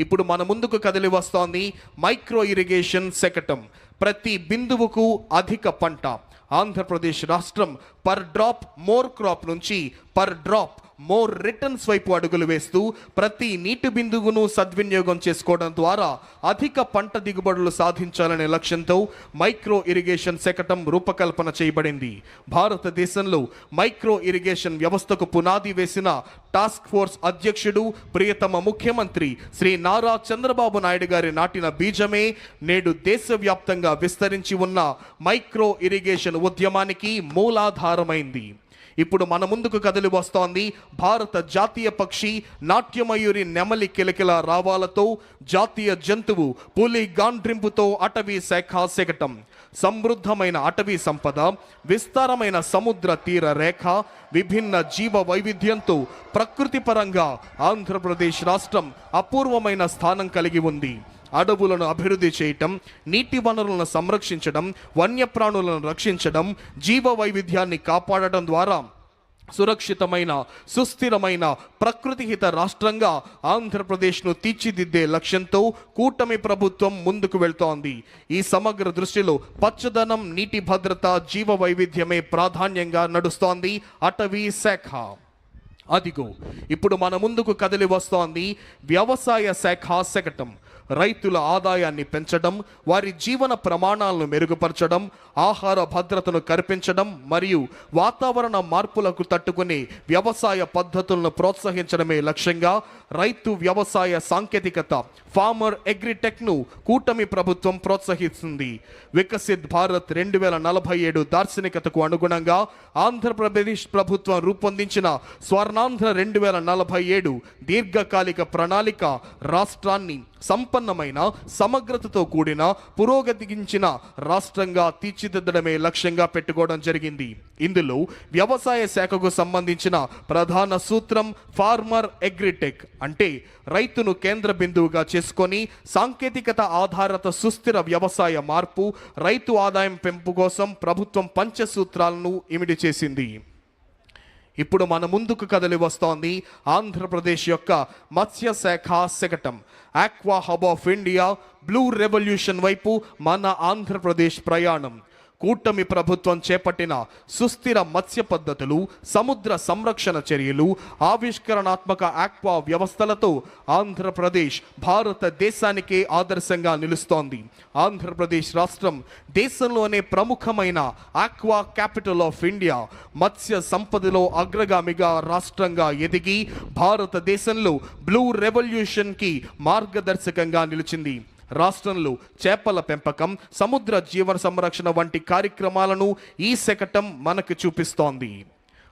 ఇప్పుడు మన ముందుకు కదిలి వస్తోంది మైక్రో ఇరిగేషన్ శకటం. ప్రతి బిందువుకు అధిక పంట. ఆంధ్రప్రదేశ్ రాష్ట్రం పర్ డ్రాప్ మోర్ క్రాప్ నుంచి పర్ డ్రాప్ మోర్ రిటర్న్స్ వైపు అడుగులు వేస్తూ ప్రతి నీటి బిందువును సద్వినియోగం చేసుకోవడం ద్వారా అధిక పంట దిగుబడులు సాధించాలనే లక్ష్యంతో మైక్రో ఇరిగేషన్ శకటం రూపకల్పన చేయబడింది. భారతదేశంలో మైక్రో ఇరిగేషన్ వ్యవస్థకు పునాది వేసిన టాస్క్ ఫోర్స్ అధ్యక్షుడు, ప్రియతమ ముఖ్యమంత్రి శ్రీ నారా చంద్రబాబు నాయుడు గారి నాటిన బీజమే నేడు దేశవ్యాప్తంగా విస్తరించి ఉన్న మైక్రో ఇరిగేషన్ ఉద్యమానికి మూలాధారమైంది. ఇప్పుడు మన ముందుకు కదిలి వస్తోంది భారత జాతీయ పక్షి నాట్యమయూరి నెమలి కిలకిల రావాలతో, జాతీయ జంతువు పులి గాండ్రింపుతో అటవీ శాఖ శకటం. సమృద్ధమైన అటవీ సంపద, విస్తారమైన సముద్ర తీర రేఖ, విభిన్న జీవ వైవిధ్యంతో ప్రకృతి పరంగా ఆంధ్రప్రదేశ్ రాష్ట్రం అపూర్వమైన స్థానం కలిగి ఉంది. అడవులను అభివృద్ధి చేయటం, నీటి వనరులను సంరక్షించడం, వన్యప్రాణులను రక్షించడం, జీవ వైవిధ్యాన్ని కాపాడటం ద్వారా సురక్షితమైన, సుస్థిరమైన, ప్రకృతిహిత రాష్ట్రంగా ఆంధ్రప్రదేశ్ను తీర్చిదిద్దే లక్ష్యంతో కూటమి ప్రభుత్వం ముందుకు వెళ్తోంది. ఈ సమగ్ర దృష్టిలో పచ్చదనం, నీటి భద్రత, జీవ వైవిధ్యమే ప్రాధాన్యంగా నడుస్తోంది అటవీ శాఖ. అదిగో ఇప్పుడు మన ముందుకు కదిలి వస్తోంది వ్యవసాయ శాఖ శకటం. రైతుల ఆదాయాన్ని పెంచడం, వారి జీవన ప్రమాణాలను మెరుగుపరచడం, ఆహార భద్రతను కల్పించడం మరియు వాతావరణ మార్పులకు తట్టుకునే వ్యవసాయ పద్ధతులను ప్రోత్సహించడమే లక్ష్యంగా రైతు వ్యవసాయ సాంకేతికత, ఫార్మర్ అగ్రిటెక్ను కూటమి ప్రభుత్వం ప్రోత్సహిస్తుంది. వికసిత్ భారత్ 2047 దార్శనికతకు అనుగుణంగా ఆంధ్రప్రదేశ్ ప్రభుత్వం రూపొందించిన స్వర్ణాంధ్ర 2047 దీర్ఘకాలిక ప్రణాళిక రాష్ట్రాన్ని సంపన్నమైన, సమగ్రతతో కూడిన, పురోగతించిన రాష్ట్రంగా తీర్చిదిద్దడమే లక్ష్యంగా పెట్టుకోవడం జరిగింది. ఇందులో వ్యవసాయ శాఖకు సంబంధించిన ప్రధాన సూత్రం ఫార్మర్ అగ్రిటెక్, అంటే రైతును కేంద్ర బిందువుగా చేసుకొని సాంకేతికత ఆధారిత సుస్థిర వ్యవసాయ మార్పు, రైతు ఆదాయం పెంపు కోసం ప్రభుత్వం పంచసూత్రాలను ఇమిడి చేసింది. ఇప్పుడు మన ముందుకు కదిలి వస్తోంది ఆంధ్రప్రదేశ్ యొక్క మత్స్య శాఖ శకటం. Aqua hub of India, blue revolution వైపు మన ఆంధ్రప్రదేశ్ ప్రయాణం. కూటమి ప్రభుత్వం చేపట్టిన సుస్థిర మత్స్య పద్ధతులు, సముద్ర సంరక్షణ చర్యలు, ఆవిష్కరణాత్మక ఆక్వా వ్యవస్థలతో ఆంధ్రప్రదేశ్ భారతదేశానికే ఆదర్శంగా నిలుస్తోంది. ఆంధ్రప్రదేశ్ రాష్ట్రం దేశంలోనే ప్రముఖమైన ఆక్వా క్యాపిటల్ ఆఫ్ ఇండియా, మత్స్య సంపదలో అగ్రగామిగా రాష్ట్రంగా ఎదిగి భారతదేశంలో బ్లూ రెవల్యూషన్కి మార్గదర్శకంగా నిలిచింది. రాష్ట్రంలో చేపల పెంపకం, సముద్ర జీవన సంరక్షణ వంటి కార్యక్రమాలను ఈ శకటం మనకు చూపిస్తోంది.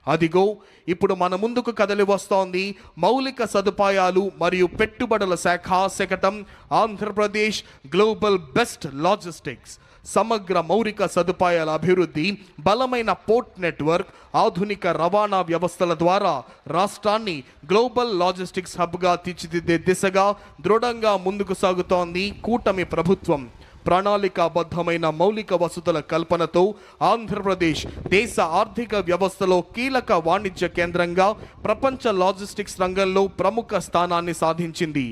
అదిగో ఇప్పుడు మన ముందుకు కదిలి వస్తోంది మౌలిక సదుపాయాలు మరియు పెట్టుబడుల శాఖ శకటం. Andhra Pradesh global best logistics. సమగ్ర మౌలిక సదుపాయాల అభివృద్ధి, బలమైన పోర్ట్ నెట్వర్క్, ఆధునిక రవాణా వ్యవస్థల ద్వారా రాష్ట్రాన్ని గ్లోబల్ లాజిస్టిక్స్ హబ్గా తీర్చిదిద్దే దిశగా దృఢంగా ముందుకు సాగుతోంది కూటమి ప్రభుత్వం. ప్రణాళికాబద్ధమైన మౌలిక వసతుల కల్పనతో ఆంధ్రప్రదేశ్ దేశ ఆర్థిక వ్యవస్థలో కీలక వాణిజ్య కేంద్రంగా, ప్రపంచ లాజిస్టిక్స్ రంగంలో ప్రముఖ స్థానాన్ని సాధించింది.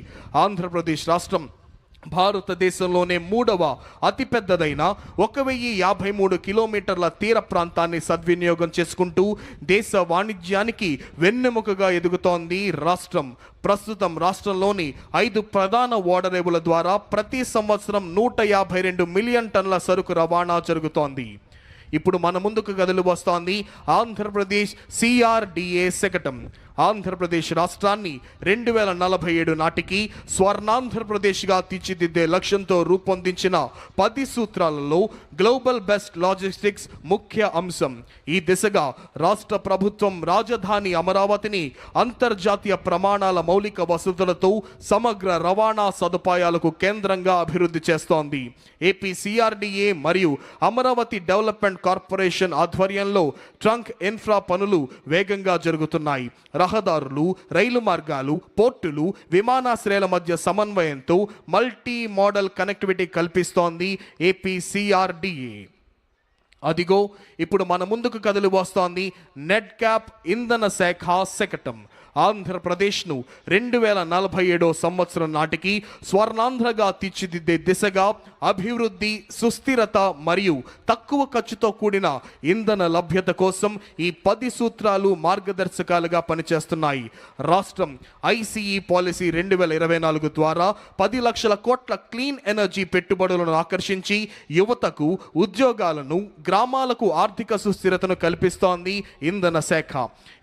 ఆంధ్రప్రదేశ్ రాష్ట్రం భారతదేశంలోనే 3వ అతిపెద్దదైన 1053 కిలోమీటర్ల తీర ప్రాంతాన్ని సద్వినియోగం చేసుకుంటూ దేశ వాణిజ్యానికి వెన్నెముకగా ఎదుగుతోంది రాష్ట్రం. ప్రస్తుతం రాష్ట్రంలోని 5 ప్రధాన ఓడరేవుల ద్వారా ప్రతి సంవత్సరం 152 మిలియన్ టన్నుల సరుకు రవాణా జరుగుతోంది. ఇప్పుడు మన ముందుకు కదిలి వస్తోంది ఆంధ్రప్రదేశ్ CRDA శకటం. ఆంధ్రప్రదేశ్ రాష్ట్రాన్ని 2047 నాటికి స్వర్ణాంధ్రప్రదేశ్గా తీర్చిదిద్దే లక్ష్యంతో రూపొందించిన 10 సూత్రాలలో గ్లోబల్ బెస్ట్ లాజిస్టిక్స్ ముఖ్య అంశం. ఈ దిశగా రాష్ట్ర ప్రభుత్వం రాజధాని అమరావతిని అంతర్జాతీయ ప్రమాణాల మౌలిక వసతులతో సమగ్ర రవాణా సదుపాయాలకు కేంద్రంగా అభివృద్ధి చేస్తోంది. ఏపీ సిఆర్డీఏ మరియు అమరావతి డెవలప్మెంట్ కార్పొరేషన్ ఆధ్వర్యంలో ట్రంక్ ఇన్ఫ్రా పనులు వేగంగా జరుగుతున్నాయి. రహదారులు, రైలు మార్గాలు, పోర్టులు, విమానాశ్రయాల మధ్య సమన్వయంతో మల్టీ మోడల్ కనెక్టివిటీ కల్పిస్తోంది ఏపీ సిఆర్డీఏ. అదిగో ఇప్పుడు మన ముందుకు కదిలి వస్తోంది నెట్ క్యాప్ ఇంధన శాఖ శకటం. ఆంధ్రప్రదేశ్ను 2047 సంవత్సరం నాటికి స్వర్ణాంధ్రగా తీర్చిదిద్దే దిశగా అభివృద్ధి, సుస్థిరత మరియు తక్కువ ఖర్చుతో కూడిన ఇంధన లభ్యత కోసం ఈ 10 సూత్రాలు మార్గదర్శకాలుగా పనిచేస్తున్నాయి. రాష్ట్రం ఐసీఈ పాలసీ 2024 ద్వారా 10 లక్షల కోట్ల క్లీన్ ఎనర్జీ పెట్టుబడులను ఆకర్షించి యువతకు ఉద్యోగాలను, గ్రామాలకు ఆర్థిక సుస్థిరతను కల్పిస్తోంది ఇంధన శాఖ.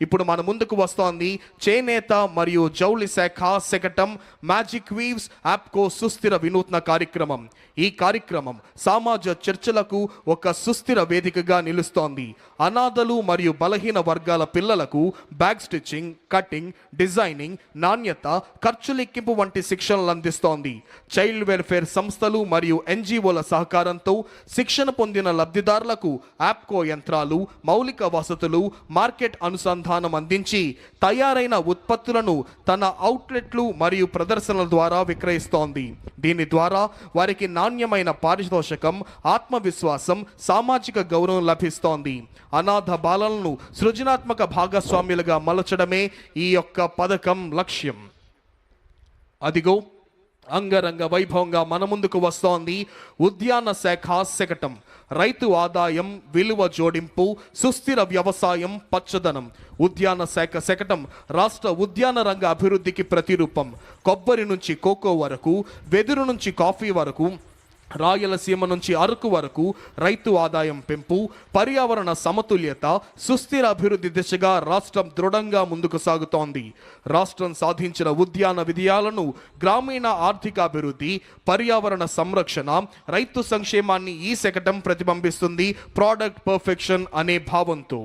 ఇప్పుడు మన ముందుకు వస్తోంది చేనేత మరియు జౌళి శాఖ శకటం మ్యాజిక్ వీవ్స్ యాప్కో సుస్థిర వినూత్న కార్యక్రమం. ఈ కార్యక్రమం సమాజ చర్చలకు ఒక సుస్థిర వేదికగా నిలుస్తోంది. అనాథలు మరియు బలహీన వర్గాల పిల్లలకు బ్యాగ్ స్టిచ్చింగ్, కటింగ్, డిజైనింగ్, నాణ్యత, ఖర్చు లెక్కింపు వంటి శిక్షణలు అందిస్తోంది. చైల్డ్ వెల్ఫేర్ సంస్థలు మరియు ఎన్జిఓల సహకారంతో శిక్షణ పొందిన లబ్ధిదారులకు యాప్కో యంత్రాలు, మౌలిక వసతులు, మార్కెట్ అనుసంధానం అందించి తయారైన ఉత్పత్తులను తన అవుట్లెట్లు మరియు ప్రదర్శనల ద్వారా విక్రయిస్తోంది. దీని ద్వారా వారికి నాణ్యమైన పారితోషికం, ఆత్మవిశ్వాసం, సామాజిక గౌరవం లభిస్తోంది. అనాథ బాలలను సృజనాత్మక భాగస్వామ్యులుగా మలచడమే ఈ యొక్క పథకం లక్ష్యం. అదిగో అంగరంగ వైభవంగా మన ముందుకు వస్తోంది ఉద్యాన శాఖ శకటం. రైతు ఆదాయం, విలువ జోడింపు, సుస్థిర వ్యవసాయం, పచ్చదనం. ఉద్యాన శాఖ శకటం రాష్ట్ర ఉద్యాన రంగ అభివృద్ధికి ప్రతిరూపం. కొబ్బరి నుంచి కోకో వరకు, వెదురు నుంచి కాఫీ వరకు, రాయలసీమ నుంచి అరకు వరకు రైతు ఆదాయం పెంపు, పర్యావరణ సమతుల్యత, సుస్థిర అభివృద్ధి దిశగా రాష్ట్రం దృఢంగా ముందుకు సాగుతోంది. రాష్ట్రం సాధించిన ఉద్యాన విజయాలను గ్రామీణ ఆర్థికాభివృద్ధి, పర్యావరణ సంరక్షణ, రైతు సంక్షేమాన్ని ఈ శకటం ప్రతిబింబిస్తుంది. ప్రోడక్ట్ పర్ఫెక్షన్ అనే భావంతో.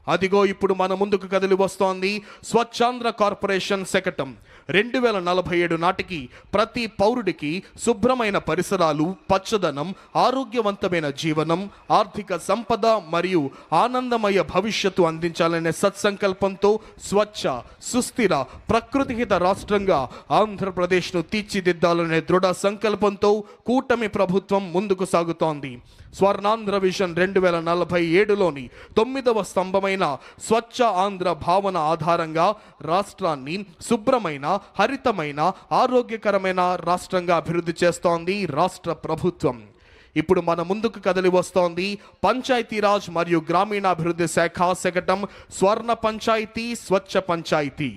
అదిగో ఇప్పుడు మన ముందుకు కదిలి వస్తోంది స్వచ్ఛాంధ్ర కార్పొరేషన్ శకటం. 2047 నాటికి ప్రతి పౌరుడికి శుభ్రమైన పరిసరాలు, పచ్చదనం, ఆరోగ్యవంతమైన జీవనం, ఆర్థిక సంపద మరియు ఆనందమయ భవిష్యత్తు అందించాలనే సత్సంకల్పంతో స్వచ్ఛ, సుస్థిర, ప్రకృతిహిత రాష్ట్రంగా ఆంధ్రప్రదేశ్ను తీర్చిదిద్దాలనే దృఢ సంకల్పంతో కూటమి ప్రభుత్వం ముందుకు సాగుతోంది. స్వర్ణాంధ్ర విజన్ 2047లోని 9వ స్తంభమైన స్వచ్ఛ ఆంధ్ర భావన ఆధారంగా రాష్ట్రాన్ని శుభ్రమైన, హరితమైన, ఆరోగ్యకరమైన రాష్ట్రంగా అభివృద్ధి చేస్తోంది రాష్ట్ర ప్రభుత్వం. ఇప్పుడు మన ముందుకు కదిలి వస్తోంది పంచాయతీరాజ్ మరియు గ్రామీణాభివృద్ధి శాఖ శకటం స్వర్ణ పంచాయతీ, స్వచ్ఛ పంచాయతీ.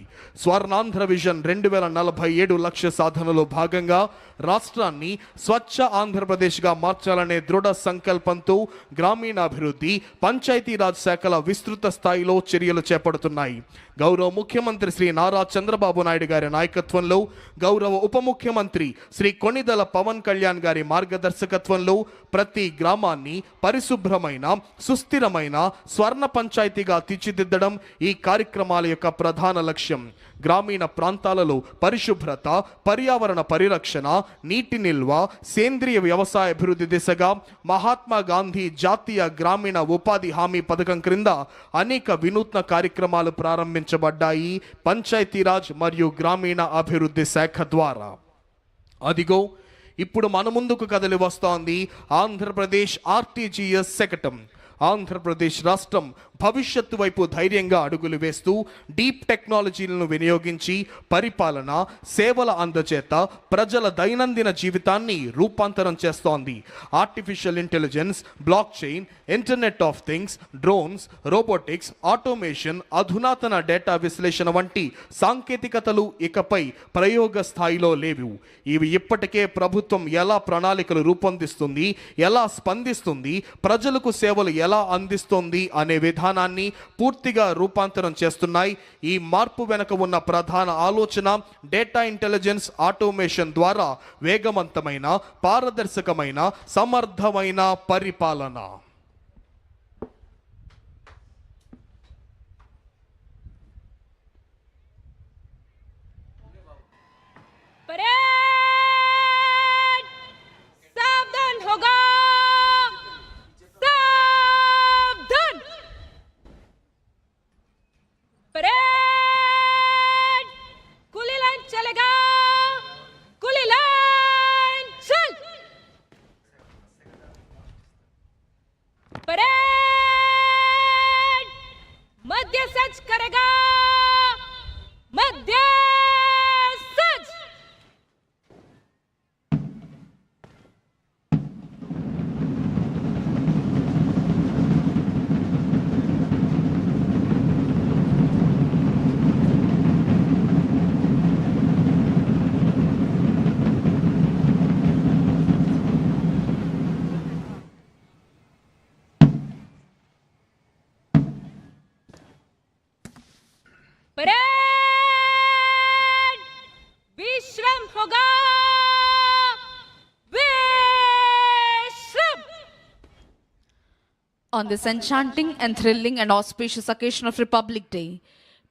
స్వర్ణాంధ్ర విజన్ 2047 లక్ష్య సాధనలో భాగంగా రాష్ట్రాన్ని స్వచ్ఛ ఆంధ్రప్రదేశ్గా మార్చాలనే దృఢ సంకల్పంతో గ్రామీణాభివృద్ధి, పంచాయతీరాజ్ శాఖల విస్తృత స్థాయిలో చర్యలు చేపడుతున్నాయి. గౌరవ ముఖ్యమంత్రి శ్రీ నారా చంద్రబాబు నాయుడు గారి నాయకత్వంలో, గౌరవ ఉప ముఖ్యమంత్రి శ్రీ కొణిదెల పవన్ కళ్యాణ్ గారి మార్గదర్శకత్వంలో ప్రతి గ్రామాన్ని పరిశుభ్రమైన, సుస్థిరమైన స్వర్ణ పంచాయతీగా తీర్చిదిద్దడం ఈ కార్యక్రమాల యొక్క ప్రధాన లక్ష్యం. గ్రామీణ ప్రాంతాలలో పరిశుభ్రత, పర్యావరణ పరిరక్షణ, నీటి నిల్వ, సేంద్రియ వ్యవసాయ అభివృద్ధి దిశగా మహాత్మా గాంధీ జాతీయ గ్రామీణ ఉపాధి హామీ పథకం క్రింద అనేక వినూత్న కార్యక్రమాలు ప్రారంభించబడ్డాయి పంచాయతీరాజ్ మరియు గ్రామీణ అభివృద్ధి శాఖ ద్వారా. అదిగో ఇప్పుడు మన ముందుకు కదిలి వస్తోంది ఆంధ్రప్రదేశ్ ఆర్టీజీఎస్ శకటం. ఆంధ్రప్రదేశ్ రాష్ట్రం భవిష్యత్తు వైపు ధైర్యంగా అడుగులు వేస్తూ డీప్ టెక్నాలజీలను వినియోగించి పరిపాలన, సేవల అందచేత ప్రజల దైనందిన జీవితాన్ని రూపాంతరం చేస్తోంది. Artificial intelligence, block chain, internet of things, drones, robotics, automation, అధునాతన డేటా విశ్లేషణ వంటి సాంకేతికతలు ఇకపై ప్రయోగ స్థాయిలో లేవు. ఇవి ఇప్పటికే ప్రభుత్వం ఎలా ప్రణాళికలు రూపొందిస్తుంది, ఎలా స్పందిస్తుంది, ప్రజలకు సేవలు ఎలా అందిస్తోంది అనే విధానాన్ని పూర్తిగా రూపాంతరం చేస్తున్నాయి. ఈ మార్పు వెనుక ఉన్న ప్రధాన ఆలోచన డేటా ఇంటెలిజెన్స్ ఆటోమేషన్ ద్వారా వేగవంతమైన, పారదర్శకమైన, సమర్థమైన పరిపాలన. परेड सावधान होगा, सावधान. परेड कुली लाइन चलेगा, कुली लाइन चल. परेड मध्य सच करेगा, मध्य सच. परेड विश्राम होगा, विश्राम. On this enchanting and thrilling and auspicious occasion of Republic Day,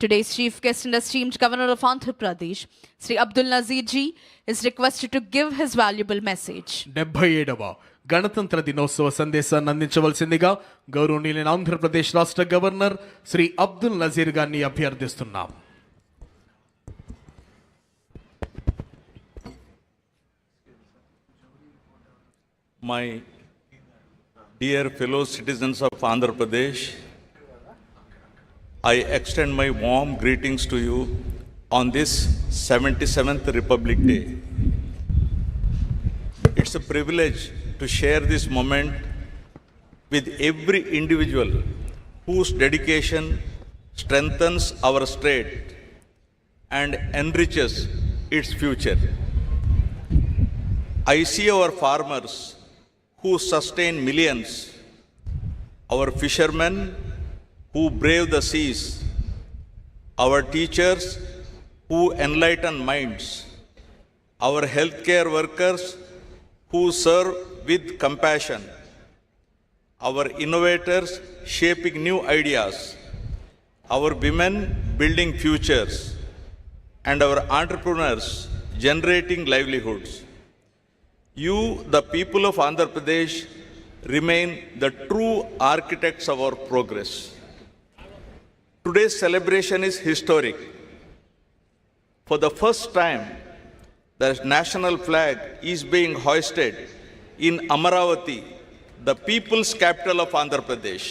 today's chief guest and esteemed Governor of Andhra Pradesh, Sri Abdul Nazir ji, is requested to give his valuable message. 77వ గణతంత్ర దినోత్సవ సందేశాన్ని అందించవలసిందిగా గౌరవనీయులైన ఆంధ్రప్రదేశ్ రాష్ట్ర governor Shri Abdul Nazeer గారిని అభ్యర్థిస్తున్నాం. My dear fellow citizens of Andhra Pradesh, I extend my warm greetings to you on this 77th Republic Day. It's a privilege to share this moment with every individual whose dedication strengthens our state and enriches its future. I see our farmers who sustain millions, our fishermen who brave the seas, our teachers who enlighten minds, our healthcare workers who serve with compassion, our innovators shaping new ideas, our women building futures, and our entrepreneurs generating livelihoods. You, the people of Andhra Pradesh, remain the true architects of our progress. Today's celebration is historic. For the first time, the national flag is being hoisted in Amaravati, the people's capital of Andhra Pradesh.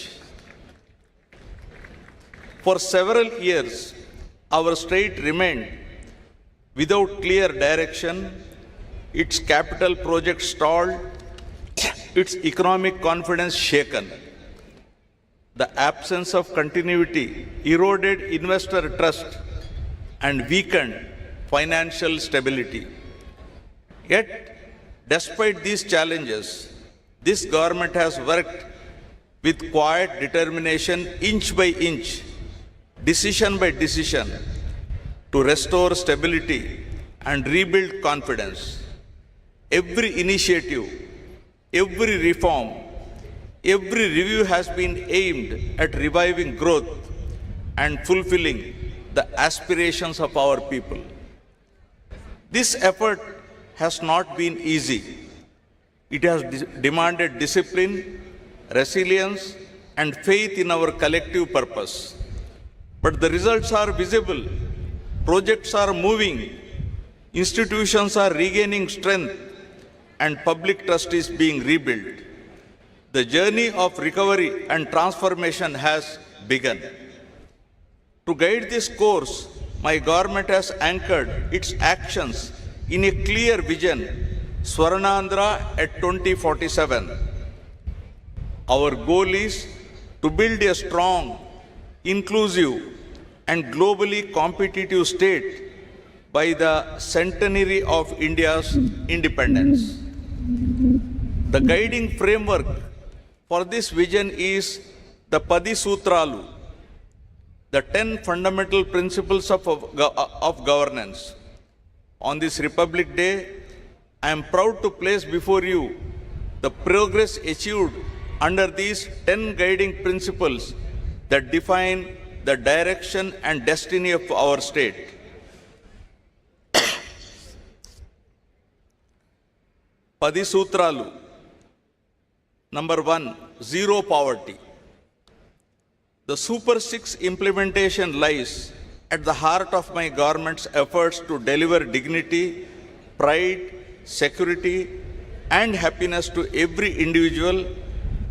For several years, our state remained without clear direction, its capital project stalled, its economic confidence shaken. The absence of continuity eroded investor trust and weakened financial stability. Yet, despite these challenges, this government has worked with quiet determination, inch by inch, decision by decision, to restore stability and rebuild confidence. Every initiative, every reform, every review has been aimed at reviving growth and fulfilling the aspirations of our people. This effort has not been easy. It has demanded discipline, resilience, and faith in our collective purpose. But the results are visible. Projects are moving, institutions are regaining strength, and public trust is being rebuilt. The journey of recovery and transformation has begun. To guide this course, my government has anchored its actions in a clear vision, Swarnandhra at 2047. Our goal is to build a strong, inclusive, and globally competitive state by the centenary of India's independence. The guiding framework for this vision is the Padi Sutralu, the 10 fundamental principles of governance. On this Republic Day, I am proud to place before you the progress achieved under these 10 guiding principles that define the direction and destiny of our state. Padi Sutralu. Number 1, zero poverty. The Super 6 implementation lies at the heart of my government's efforts to deliver dignity, pride, security, and happiness to every individual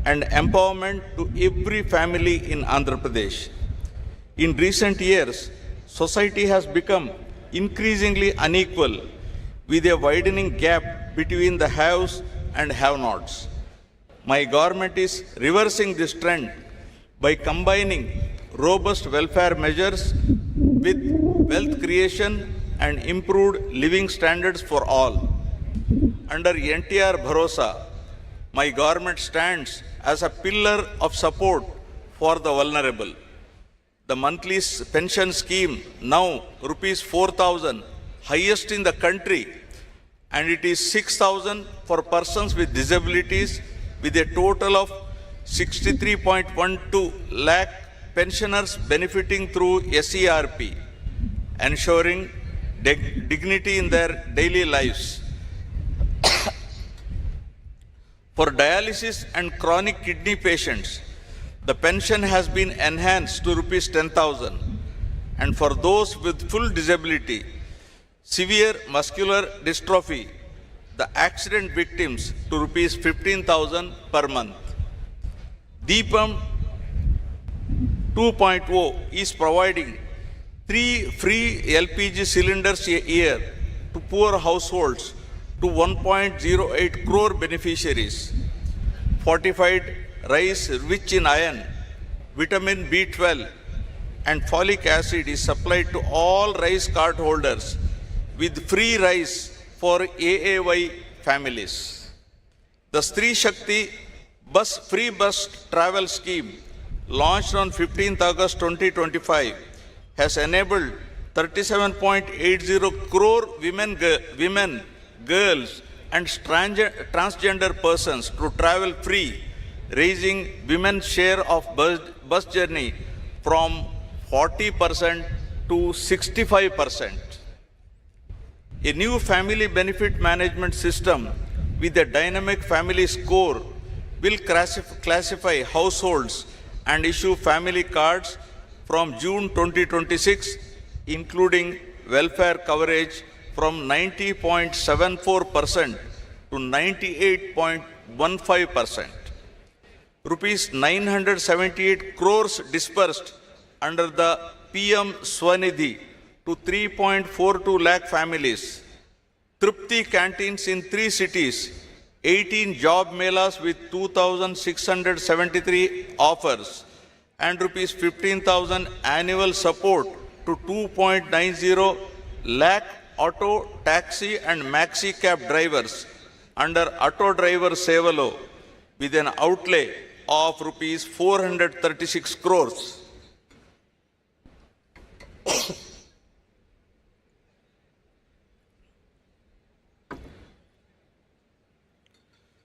and empowerment to every family in Andhra Pradesh. In recent years, society has become increasingly unequal with a widening gap between the haves and have-nots. My government is reversing this trend by combining robust welfare measures with wealth creation and improved living standards for all. Under NTR Bharosa, my government stands as a pillar of support for the vulnerable. The monthly pension scheme, now rupees 4,000, highest in the country, and it is 6,000 for persons with disabilities, with a total of 63.12 lakh pensioners benefiting through SERP, ensuring dignity in their daily lives. For dialysis and chronic kidney patients, the pension has been enhanced to rupees 10,000. And for those with full disability, severe muscular dystrophy, the accident victims to rupees 15,000 per month. Deepam 2.0 is providing 3 free LPG cylinders a year to poor households to 1.08 crore beneficiaries. Fortified rice rich in iron, vitamin B12 and folic acid is supplied to all rice card holders with free rice for AAY families. The Stree Shakti free bus travel scheme, launched on 15th August 2025, has enabled 37.80 crore women, girls and transgender persons to travel free, raising women's share of bus journey from 40% to 65%. A new family benefit management system with a dynamic family score will classify households and issue family cards from June 2026, including welfare coverage from 90.74% to 98.15%. Rupees 978 crores dispersed under the PM Swanidhi to 3.42 lakh families. Tripti canteens in 3 cities, 18 job melas with 2,673 offers, and rupees 15,000 annual support to 2.90 lakh auto, taxi and maxi cab drivers under Auto Driver Sevalo with an outlay of rupees 436 crores.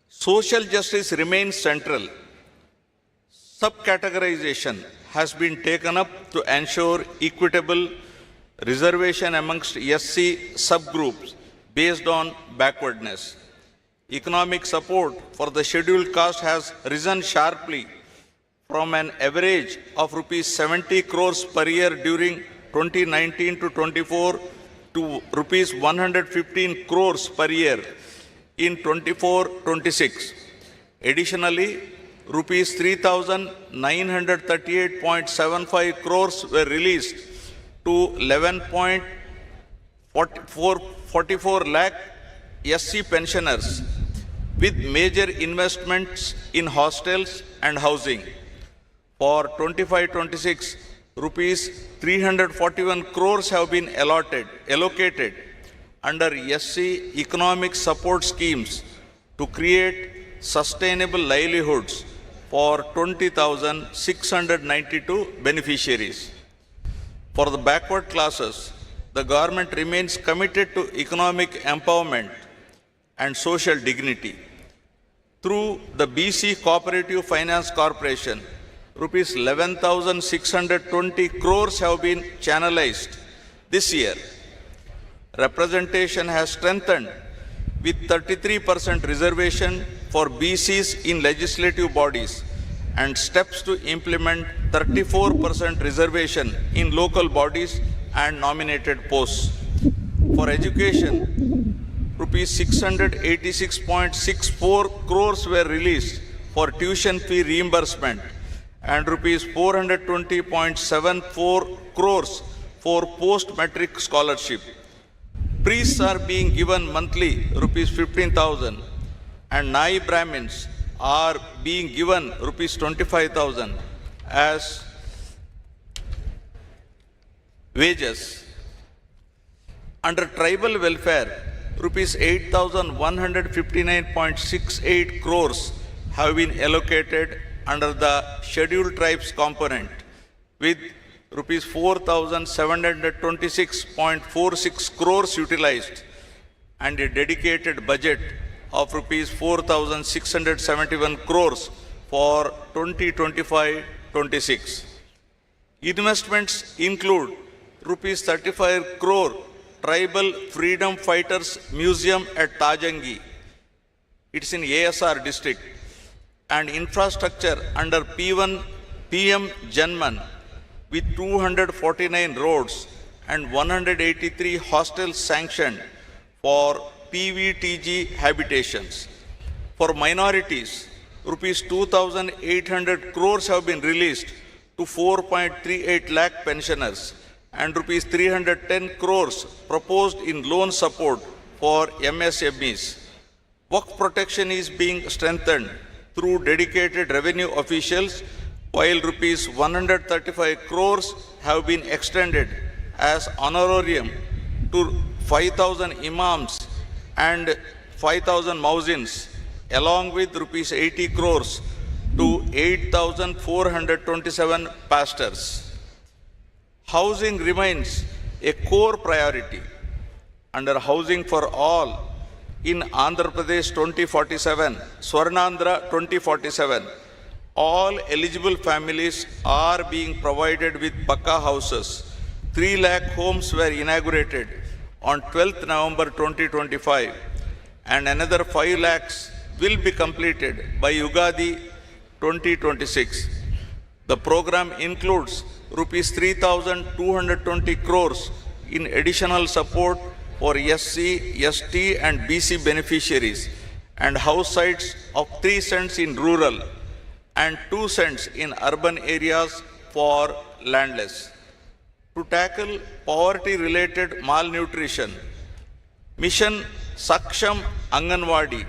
Social justice remains central. Subcategorization has been taken up to ensure equitable reservation amongst SC subgroups based on backwardness. Economic support for the scheduled caste has risen sharply from an average of rupees 70 crores per year during 2019 to 24 to rupees 115 crores per year in 24-26. Additionally, rupees 3,938.75 crores were released to 11.44 lakh SC pensioners with major investments in hostels and housing. For 25-26, rupees 341 crores have been allocated under SC economic support schemes to create sustainable livelihoods for 20,692 beneficiaries. For the backward classes, the government remains committed to economic empowerment and social dignity. Through the BC Cooperative Finance Corporation, rupees 11,620 crores have been channelized this year. Representation has strengthened with 33% reservation for BCs in legislative bodies and steps to implement 34% reservation in local bodies and nominated posts. For education, rupees 686.64 crores were released for tuition fee reimbursement and rupees 420.74 crores for post-matric scholarship. Priests are being given monthly rupees 15,000 and Nai Brahmins are being given rupees 25,000 as wages. Under tribal welfare, rupees 8,159.68 crores have been allocated under the scheduled tribes component, with rupees 4,726.46 crores utilized and a dedicated budget of rupees 4,671 crores for 2025-26. Investments include rupees 35 crore Tribal Freedom Fighters Museum at Tajangi. It's in ASR district. And infrastructure under PM Janman with 249 roads and 183 hostels sanctioned for PVTG habitations. For minorities, rupees 2,800 crores have been released to 4.38 lakh pensioners and rupees 310 crores proposed in loan support for MSMEs. Work protection is being strengthened through dedicated revenue officials, while rupees 135 crores have been extended as honorarium to 5,000 imams and 5,000 muezzins, along with rupees 80 crores to 8,427 pastors. Housing remains a core priority. Under Housing for All in Andhra Pradesh 2047, Swarnandhra 2047, all eligible families are being provided with Pakka houses. 3 lakh homes were inaugurated on 12th November 2025 and another 5 lakhs will be completed by Ugadi 2026. The program includes rupees 3,220 crores in additional support for SC, ST and BC beneficiaries and house sites of 3 cents in rural and 2 cents in urban areas for landless. To tackle poverty-related malnutrition, Mission Saksham Anganwadi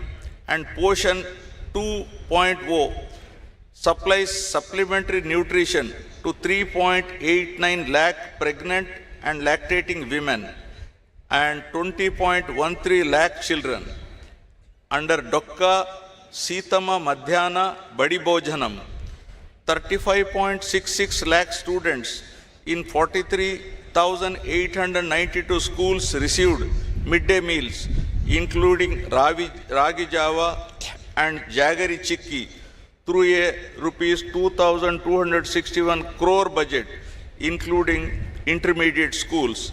and Poshan 2.0 supplies supplementary nutrition to 3.89 lakh pregnant and lactating women and 20.13 lakh children. Under Dokka Sitama Madhyana Badi Bhojanam, 35.66 lakh students in 43,892 schools received midday meals, including Ragi Java and Jaggery Chikki, through a rupees 2,261 crore budget, including intermediate schools.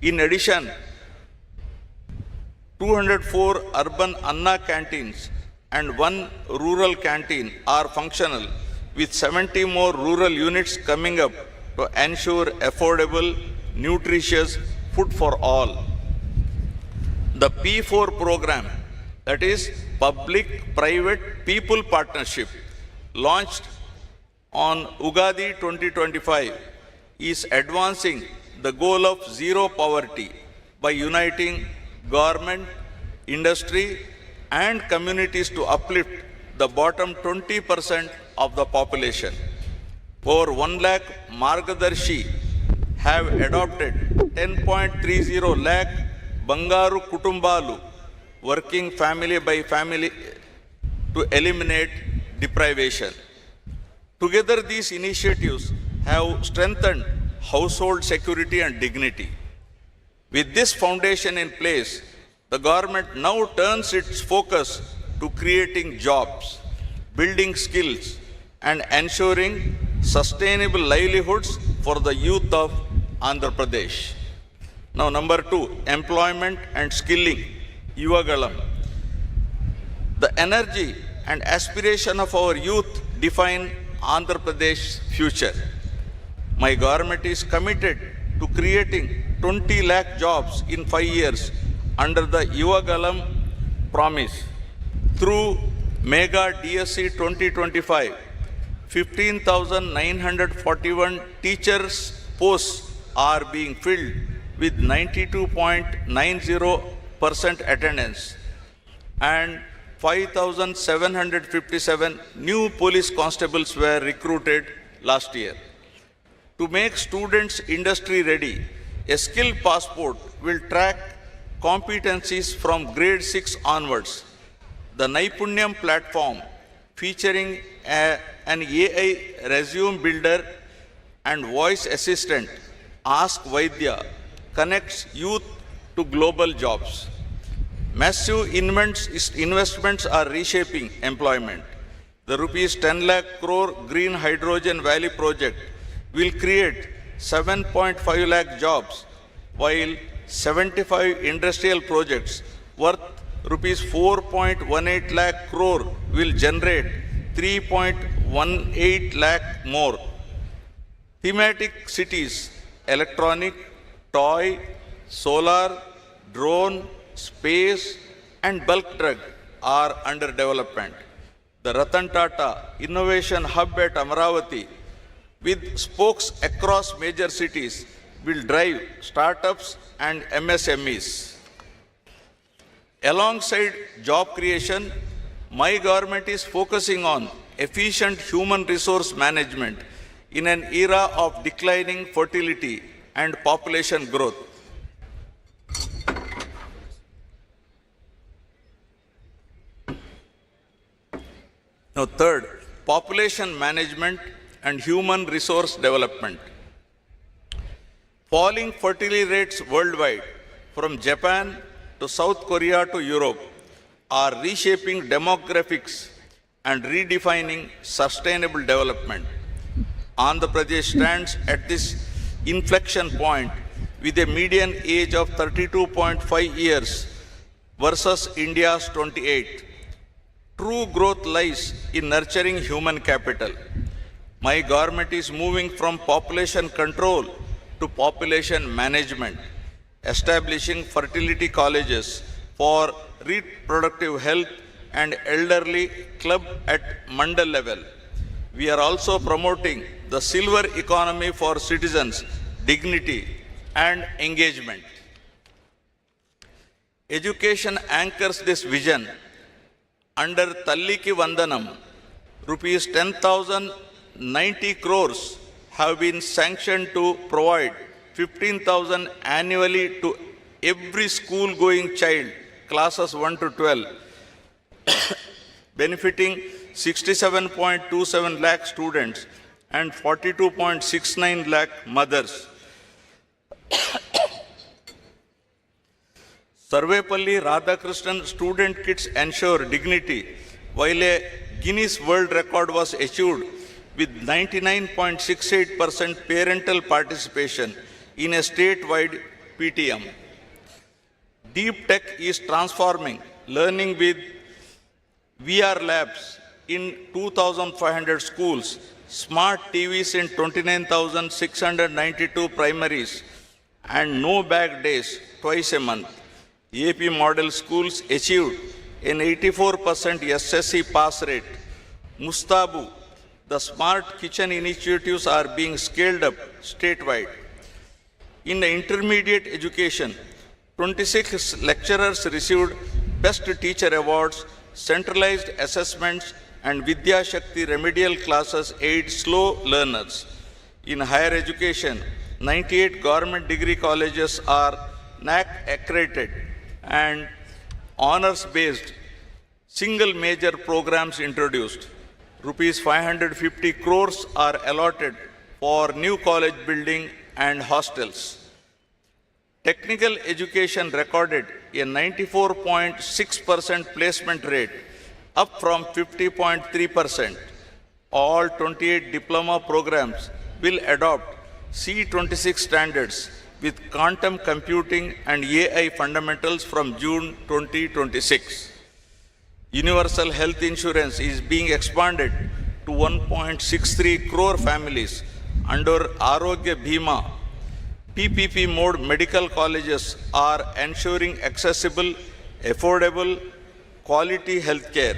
In addition, 204 urban Anna canteens and 1 rural canteen are functional, with 70 more rural units coming up to ensure affordable, nutritious food for all. The P4 program, that is Public-Private People Partnership, launched on Ugadi 2025, is advancing the goal of zero poverty by uniting government, industry and communities to uplift the bottom 20% of the population. Over 1 lakh Margadarshi have adopted 10.30 lakh Bangaru Kutumbalu, working family by family to eliminate deprivation. Together, these initiatives have strengthened household security and dignity. With this foundation in place, the government now turns its focus to creating jobs, building skills, and ensuring sustainable livelihoods for the youth of Andhra Pradesh. Now, number 2, employment and skilling, Yuvagalam. The energy and aspiration of our youth define Andhra Pradesh's future. My government is committed to creating 20 lakh jobs in 5 years under the Yuvagalam promise. Through Mega DSC 2025, 15,941 teachers' posts are being filled with 92.90% attendance, and 5,757 new police constables were recruited last year. To make students industry ready, a skill passport will track competencies from grade 6 onwards. The Naipunyam platform, featuring an AI resume builder and voice assistant, Ask Vaidya, connects youth to global jobs. Massive investments are reshaping employment. The rupees 10 lakh crore Green Hydrogen Valley project will create 7.5 lakh jobs, while 75 industrial projects worth rupees 4.18 lakh crore will generate 3.18 lakh more. Thematic cities, electronic, toy, solar, drone, space, and bulk drug are under development. The Ratan Tata Innovation Hub at Amaravati, with spokes across major cities, will drive startups and MSMEs. Alongside job creation, my government is focusing on efficient human resource management in an era of declining fertility and population growth. Now, third, population management and human resource development. Falling fertility rates worldwide, from Japan to South Korea to Europe, are reshaping demographics and redefining sustainable development. Andhra Pradesh stands at this inflection point with a median age of 32.5 years versus India's 28. True growth lies in nurturing human capital. My government is moving from population control to population management, establishing fertility colleges for reproductive health and elderly club at mandal level. We are also promoting the silver economy for citizens, dignity and engagement. Education anchors this vision. Under Talliki Vandanam, rupees 10,090 crores have been sanctioned to provide 15,000 annually to every school-going child, classes 1 to 12, benefiting 67.27 lakh students and 42.69 lakh mothers. Sarvepalli Radhakrishnan student kits ensure dignity, while a Guinness World Record was achieved with 99.68% parental participation in a statewide PTM. Deep Tech is transforming learning with VR labs in 2,500 schools, smart TVs in 29,692 primaries, and no bag days twice a month. AP model schools achieved an 84% SSC pass rate. Mustabu, the smart kitchen initiatives are being scaled up statewide. In the intermediate education, 26 lecturers received Best Teacher Awards, centralized assessments, and Vidya Shakti remedial classes aid slow learners. In higher education, 98 government degree colleges are NAC accredited and honors-based single major programs introduced. rupees 550 crores are allotted for new college building and hostels. Technical education recorded a 94.6% placement rate, up from 50.3%. All 28 diploma programs will adopt C26 standards with quantum computing and AI fundamentals from June 2026. Universal health insurance is being expanded to 1.63 crore families under Arogya Bhima. PPP mode medical colleges are ensuring accessible, affordable, quality healthcare.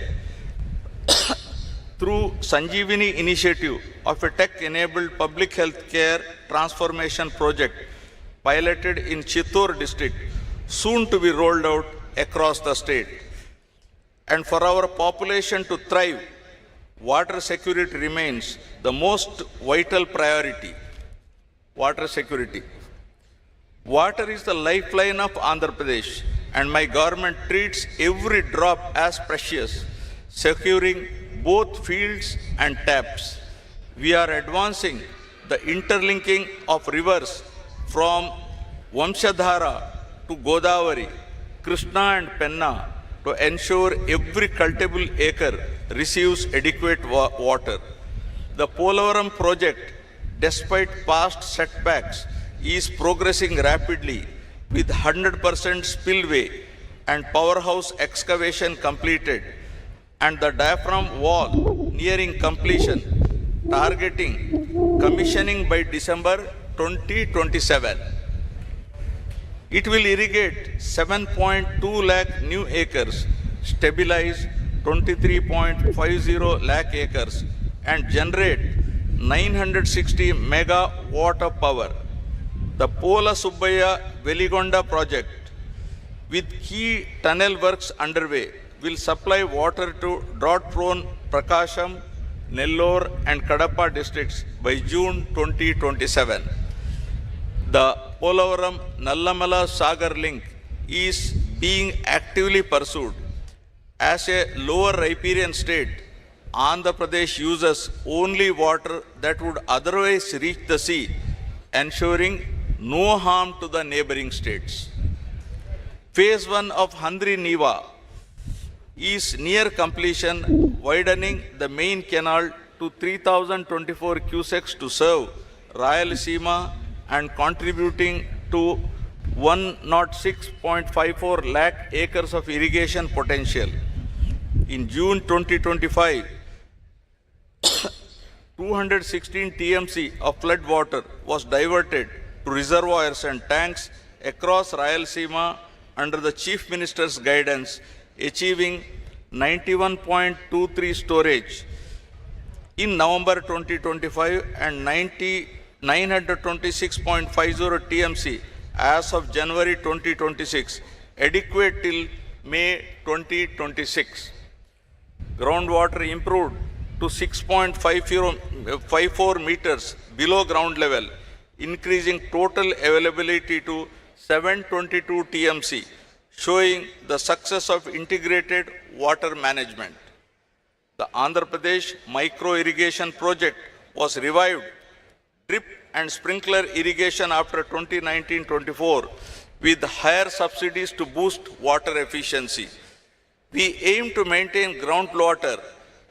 Through Sanjeevani initiative of a tech-enabled public healthcare transformation project piloted in Chittor district, soon to be rolled out across the state. And for our population to thrive, water security remains the most vital priority. Water security. Water is the lifeline of Andhra Pradesh, and my government treats every drop as precious, securing both fields and taps. We are advancing the interlinking of rivers from Vamshadhara to Godavari, Krishna and Penna to ensure every cultivable acre receives adequate water. The Polavaram project, despite past setbacks, is progressing rapidly with 100% spillway and powerhouse excavation completed and the diaphragm wall nearing completion, targeting commissioning by December 2027. It will irrigate 7.2 lakh new acres, stabilize 23.50 lakh acres, and generate 960 megawatt of power. The Pola Subbaya Veligonda project, with key tunnel works underway, will supply water to drought-prone Prakasham, Nellore and Kadapa districts by June 2027. The Polavaram Nallamala Sagar link is being actively pursued. As a lower riparian state, Andhra Pradesh uses only water that would otherwise reach the sea, ensuring no harm to the neighboring states. Phase 1 of Handri Niva is near completion, widening the main canal to 3,024 cusecs to serve Rayalaseema and contributing to 106.54 lakh acres of irrigation potential. In June 2025, 216 TMC of flood water was diverted to reservoirs and tanks across Rayalaseema under the Chief Minister's guidance, achieving 91.23 storage in November 2025 and 926.50 TMC as of January 2026, adequate till May 2026. Groundwater improved to 6.54 meters below ground level, increasing total availability to 722 TMC, showing the success of integrated water management. The Andhra Pradesh micro irrigation project was revived, drip and sprinkler irrigation after 2019-24 with higher subsidies to boost water efficiency. We aim to maintain groundwater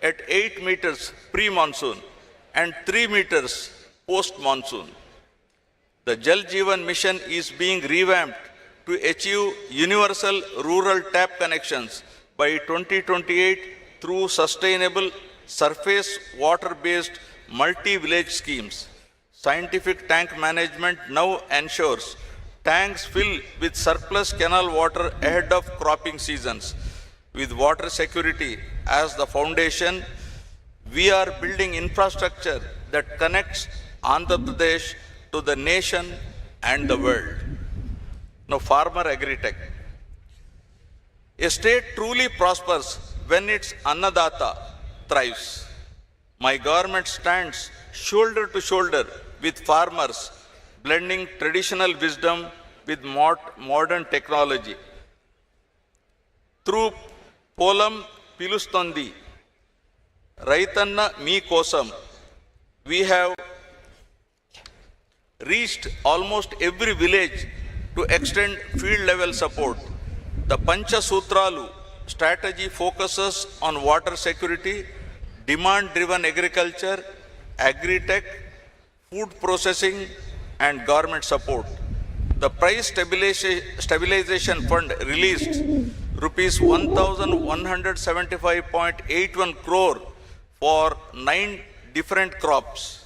at 8 meters pre-monsoon and 3 meters post-monsoon. The Jal Jeevan mission is being revamped to achieve universal rural tap connections by 2028 through sustainable surface water-based multi-village schemes. Scientific tank management now ensures tanks fill with surplus canal water ahead of cropping seasons. With water security as the foundation, we are building infrastructure that connects Andhra Pradesh to the nation and the world. Now, farmer agri-tech. A state truly prospers when its Annadata thrives. My government stands shoulder to shoulder with farmers, blending traditional wisdom with modern technology. Through Polam Pilustondi, Raitanna Me Kosam, we have reached almost every village to extend field level support. The Pancha Sutralu strategy focuses on water security, demand driven agriculture, agri-tech, food processing and government support. The price stabilization fund released rupees 1175.81 crore for 9 different crops.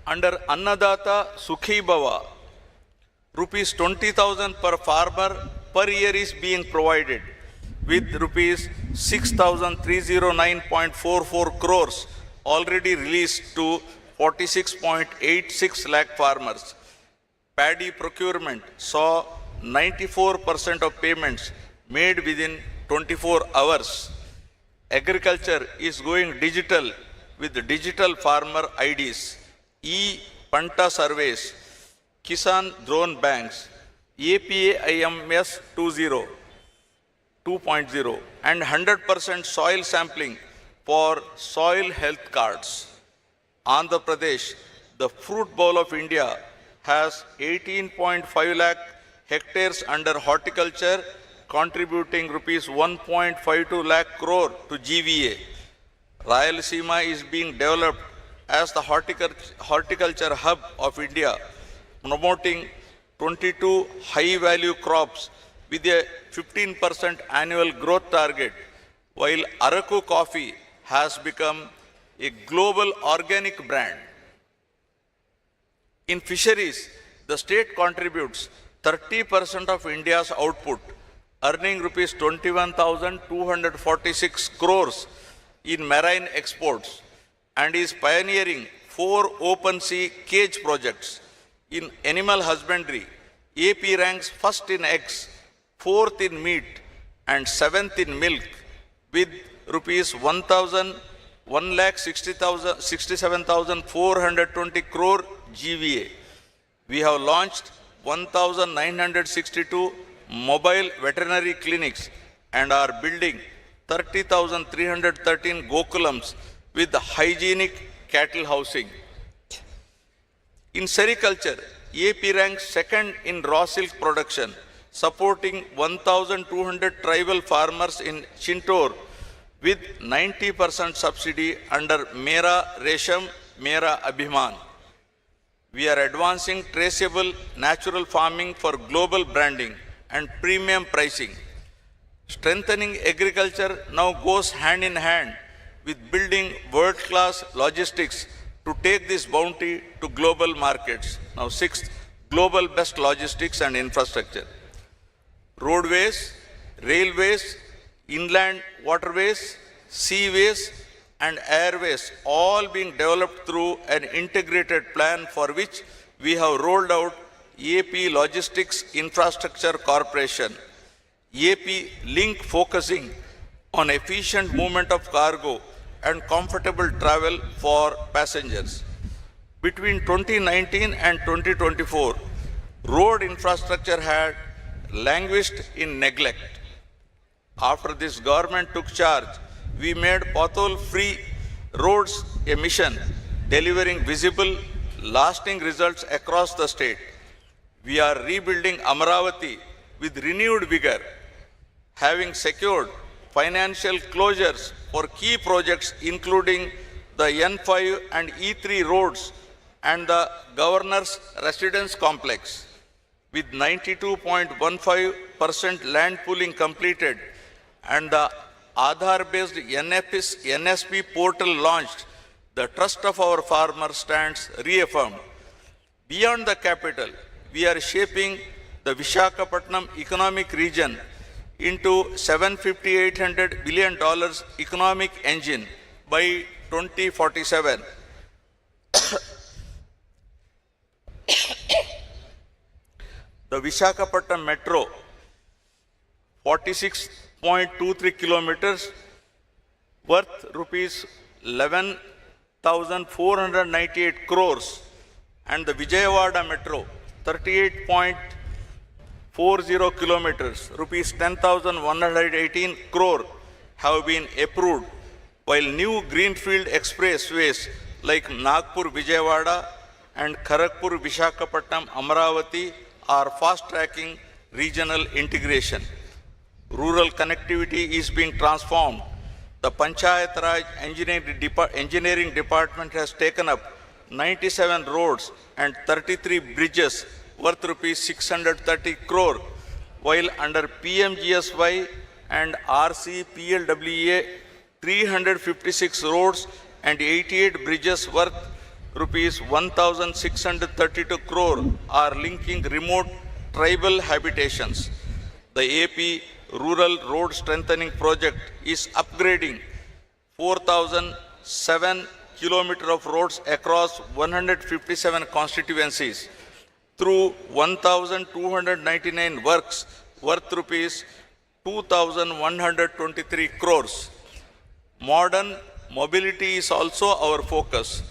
Under Annadata Sukhi Bhava, rupees 20,000 per farmer per year is being provided, with rupees 6,309.44 crores already released to 46.86 lakh farmers. Paddy procurement saw 94% of payments made within 24 hours. Agriculture is going digital with digital farmer IDs, e-Panta surveys, Kisan drone banks, APAIMS 2.0 and 100% soil sampling for soil health cards. Andhra Pradesh, the fruit bowl of India, has 18.5 lakh hectares under horticulture, contributing rupees 1.52 lakh crore to GVA. Rayalaseema is being developed as the horticulture hub of India, promoting 22 high-value crops with a 15% annual growth target, while Araku coffee has become a global organic brand. In fisheries, the state contributes 30% of India's output, earning rupees 21,246 crores in marine exports, and is pioneering 4 open sea cage projects. In animal husbandry, AP ranks first in eggs, 4th in meat, and 7th in milk, with rupees 1,67,420 crore GVA. We have launched 1,962 mobile veterinary clinics and are building 30,313 Gokulams with hygienic cattle housing. In sericulture, AP ranks second in raw silk production, supporting 1,200 tribal farmers in Chintor with 90% subsidy under Mera Resham, Mera Abhiman. We are advancing traceable natural farming for global branding and premium pricing. Strengthening agriculture now goes hand in hand with building world-class logistics to take this bounty to global markets. Now, 6th, global best logistics and infrastructure. Roadways, railways, inland waterways, seaways, and airways, all being developed through an integrated plan for which we have rolled out AP Logistics Infrastructure Corporation, AP Link, focusing on efficient movement of cargo and comfortable travel for passengers. Between 2019 and 2024, road infrastructure had languished in neglect. After this government took charge, we made pothole-free roads a mission, delivering visible, lasting results across the state. We are rebuilding Amaravati with renewed vigor, having secured financial closures for key projects including the N5 and E3 roads and the Governor's Residence Complex. With 92.15% land pooling completed and the Aadhaar-based NSP portal launched, the trust of our farmers stands reaffirmed. Beyond the capital, we are shaping the Visakhapatnam economic region into $750-800 billion economic engine by 2047. The Visakhapatnam Metro, 46.23 kilometers, worth rupees 11,498 crores, and the Vijayawada Metro, 38.5 40 kilometers, rupees 10,118 crore have been approved, while new greenfield expressways like Nagpur Vijayawada and Kharagpur Vishakhapatnam Amravati are fast-tracking regional integration. Rural connectivity is being transformed. The Panchayat Raj Engineering Department has taken up 97 roads and 33 bridges worth rupees 630 crore, while under PMGSY and RCPLWA 356 roads and 88 bridges worth rupees 1,632 crore are linking remote tribal habitations. The AP Rural Road Strengthening Project is upgrading 4,007 kilometers of roads across 157 constituencies through 1,299 works worth rupees 2,123 crores. Modern mobility is also our focus.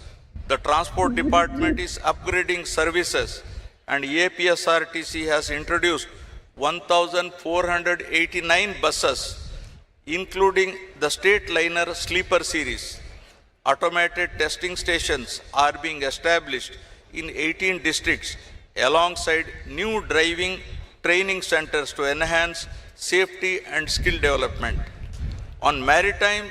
The Transport Department is upgrading services, and APSRTC has introduced 1,489 buses, including the State Liner Sleeper Series. Automated testing stations are being established in 18 districts alongside new driving training centers to enhance safety and skill development. On maritime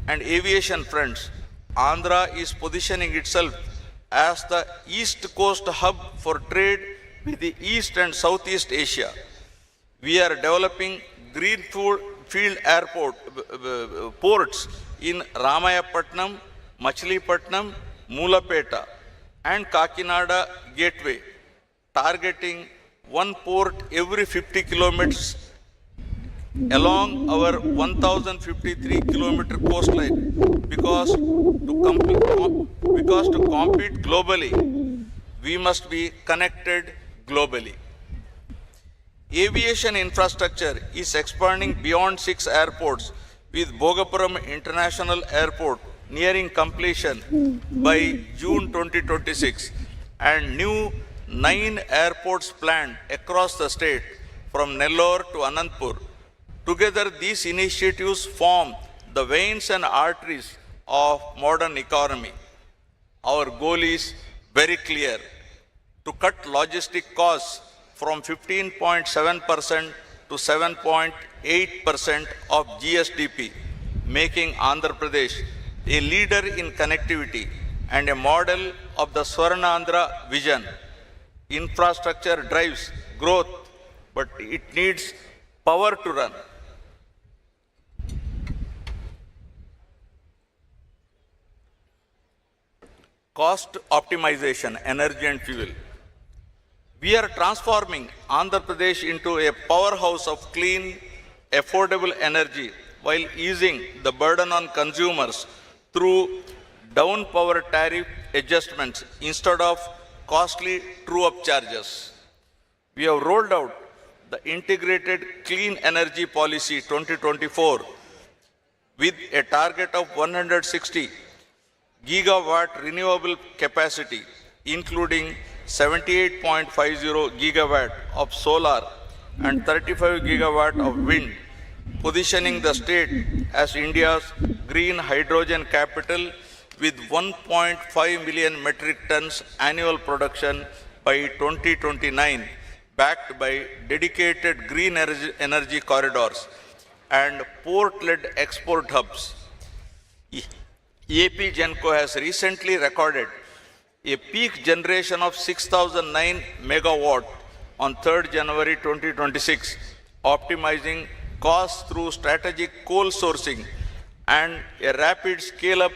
and aviation fronts, Andhra is positioning itself as the East Coast hub for trade with the East and Southeast Asia. We are developing greenfield airport ports in Ramayapatnam, Machilipatnam, Mulapeta, and Kakinada Gateway, targeting one port every 50 kilometers along our 1,053 kilometer coastline, because to compete globally, we must be connected globally. Aviation infrastructure is expanding beyond 6 airports, with Bhogapuram International Airport nearing completion by June 2026 and new 9 airports planned across the state from Nellore to Anantapur. Together, these initiatives form the veins and arteries of modern economy. Our goal is very clear: to cut logistic costs from 15.7% to 7.8% of GSDP, making Andhra Pradesh a leader in connectivity and a model of the Swarnandhra vision. Infrastructure drives growth, but it needs power to run. Cost optimization, energy and fuel. We are transforming Andhra Pradesh into a powerhouse of clean, affordable energy while easing the burden on consumers through down power tariff adjustments instead of costly true-up charges. We have rolled out the Integrated Clean Energy Policy 2024 with a target of 160 gigawatt renewable capacity, including 78.50 gigawatt of solar and 35 gigawatt of wind, positioning the state as India's green hydrogen capital with 1.5 million metric tons annual production by 2029, backed by dedicated green energy corridors and port-led export hubs. AP Genco has recently recorded a peak generation of 6,009 megawatt on 3rd January 2026, optimizing costs through strategic coal sourcing and a rapid scale-up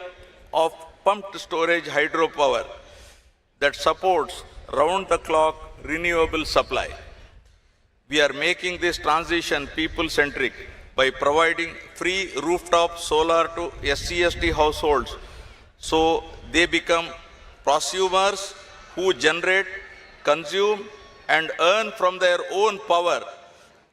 of pumped storage hydropower that supports round-the-clock renewable supply. We are making this transition people-centric by providing free rooftop solar to SC/ST households so they become prosumers who generate, consume and earn from their own power,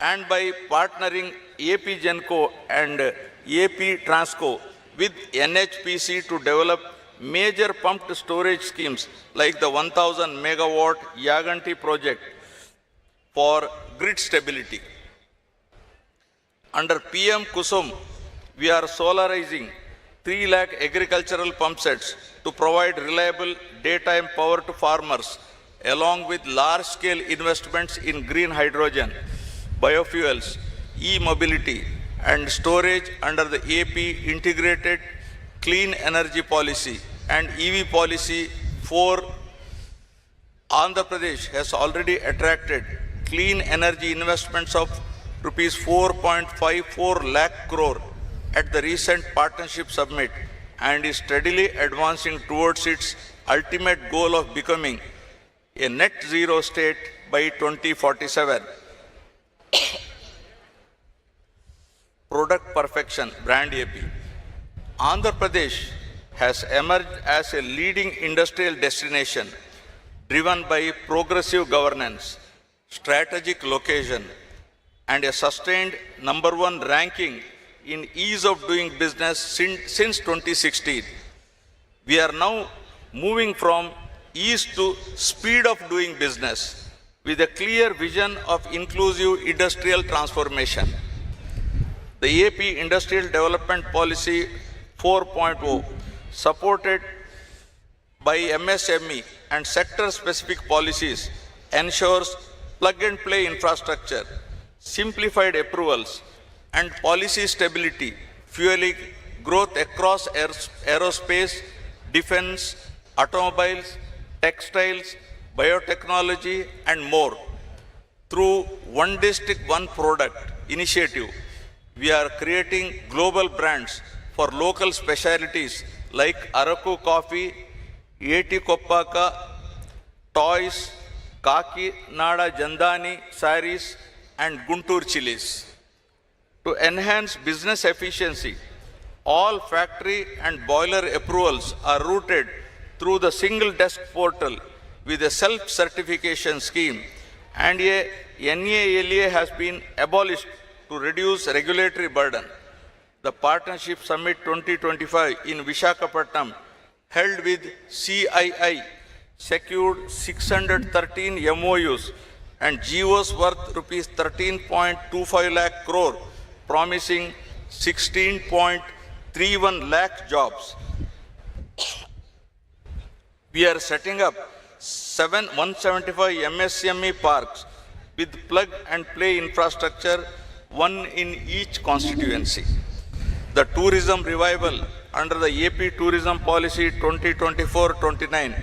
and by partnering AP Genco and AP Transco with NHPC to develop major pumped storage schemes like the 1,000 megawatt Yaganti project. for grid stability. Under PM Kusum, we are solarizing 3 lakh agricultural pump sets to provide reliable daytime power to farmers, along with large-scale investments in green hydrogen, biofuels, e-mobility, and storage under the AP Integrated Clean Energy Policy and EV Policy 4. Andhra Pradesh has already attracted clean energy investments of rupees 4.54 lakh crore at the recent partnership summit and is steadily advancing towards its ultimate goal of becoming a net zero state by 2047. Product perfection, brand AP. Andhra Pradesh has emerged as a leading industrial destination driven by progressive governance, strategic location, and a sustained #1 ranking in ease of doing business since 2016. We are now moving from ease to speed of doing business with a clear vision of inclusive industrial transformation. The AP Industrial Development Policy 4.0, supported by MSME and sector-specific policies, ensures plug-and-play infrastructure, simplified approvals, and policy stability, fueling growth across aerospace, defense, automobiles, textiles, biotechnology, and more. Through One District, One Product initiative, we are creating global brands for local specialties like Araku coffee, Yeti Koppaka, toys, Kaki Nada Jandani saris, and Guntur chilies. To enhance business efficiency, all factory and boiler approvals are routed through the single desk portal with a self-certification scheme, and a NALA has been abolished to reduce regulatory burden. The Partnership Summit 2025 in Visakhapatnam, held with CII, secured 613 MOUs and GOs worth rupees 13.25 lakh crore, promising 16.31 lakh jobs. We are setting up 175 MSME parks with plug and play infrastructure, one in each constituency. The tourism revival under the AP Tourism Policy 2024-29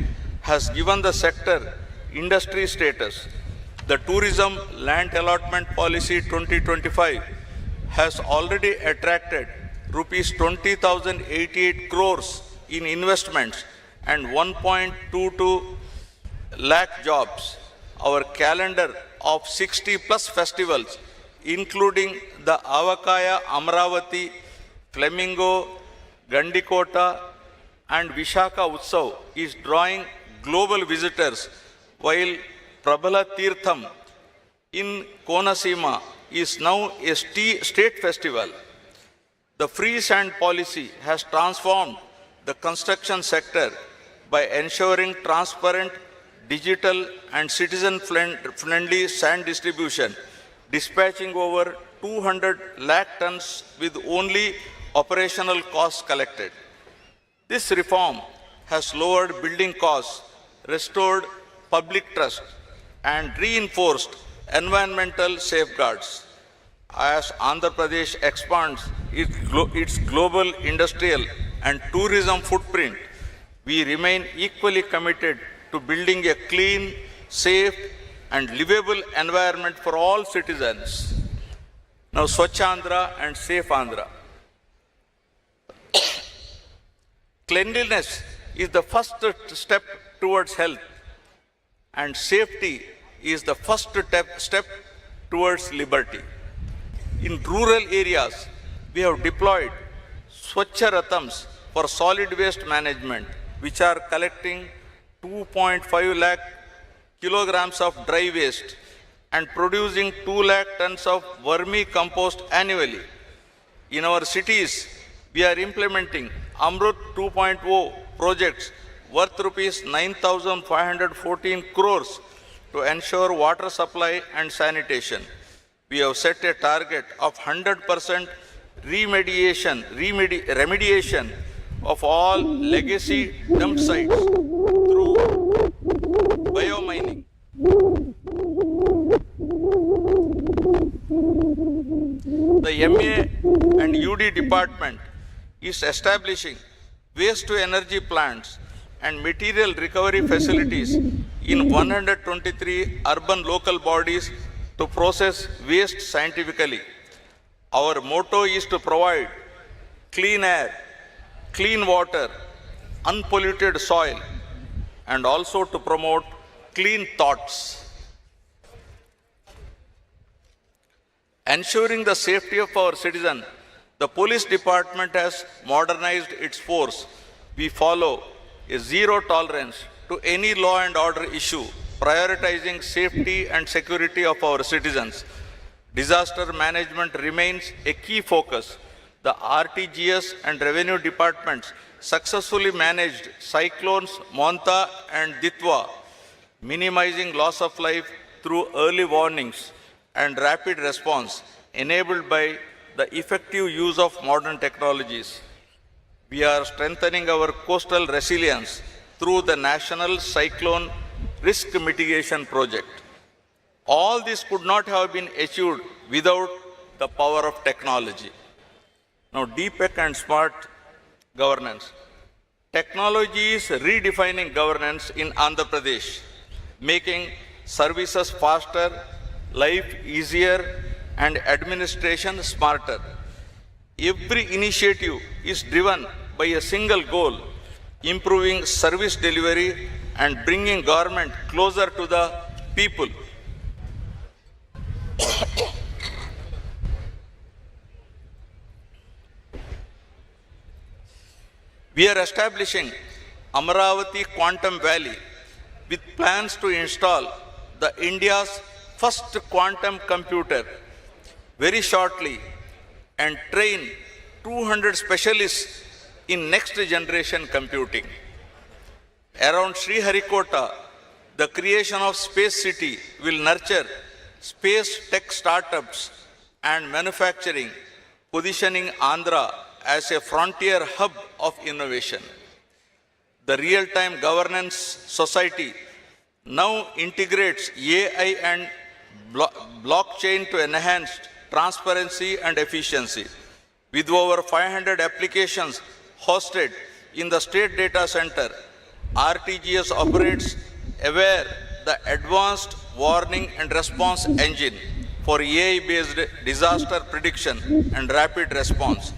has given the sector industry status. The Tourism Land Allotment Policy 2025 has already attracted rupees 20,088 crores in investments and 1.22 lakh jobs. Our calendar of 60 plus festivals, including the Avakaya, Amravati, Flamingo, Gandikota, and Vishaka Utsav, is drawing global visitors, while Prabhala Tirtham in Konasima is now a state festival. The free sand policy has transformed the construction sector by ensuring transparent, digital, and citizen-friendly sand distribution, dispatching over 200 lakh tons with only operational costs collected. This reform has lowered building costs, restored public trust, and reinforced environmental safeguards. As Andhra Pradesh expands its global industrial and tourism footprint, we remain equally committed to building a clean, safe, and livable environment for all citizens. Now, Swachh Andhra and Safe Andhra. Cleanliness is the first step towards health, and safety is the first step towards liberty. In rural areas, we have deployed Swachh Rathams for solid waste management, which are collecting 2.5 lakh kilograms of dry waste and producing 2 lakh tons of vermicompost annually. In our cities, we are implementing Amrut 2.0 projects worth rupees 9,514 crores to ensure water supply and sanitation. We have set a target of 100% remediation of all legacy dump sites through biomining. The MA and UD department is establishing waste to energy plants and material recovery facilities in 123 urban local bodies to process waste scientifically. Our motto is to provide clean air, clean water, unpolluted soil, and also to promote clean thoughts. Ensuring the safety of our citizens, the police department has modernized its force. We follow a zero tolerance to any law and order issue, prioritizing safety and security of our citizens. Disaster management remains a key focus. The RTGS and revenue departments successfully managed cyclones Monta and Ditwa, minimizing loss of life through early warnings and rapid response enabled by the effective use of modern technologies. We are strengthening our coastal resilience through the National Cyclone Risk Mitigation Project. All this could not have been achieved without the power of technology. Now, DPEC and smart governance. Technology is redefining governance in Andhra Pradesh, making services faster, life easier, and administration smarter. Every initiative is driven by a single goal: improving service delivery and bringing government closer to the people. We are establishing Amaravati Quantum Valley with plans to install the India's first quantum computer very shortly and train 200 specialists in next generation computing. Around Sriharikota, the creation of Space City will nurture space tech startups and manufacturing, positioning Andhra as a frontier hub of innovation. The Real-Time Governance Society now integrates AI and blockchain to enhance transparency and efficiency. With over 500 applications hosted in the State Data Center, RTGS operates aware the advanced warning and response engine for AI-based disaster prediction and rapid response.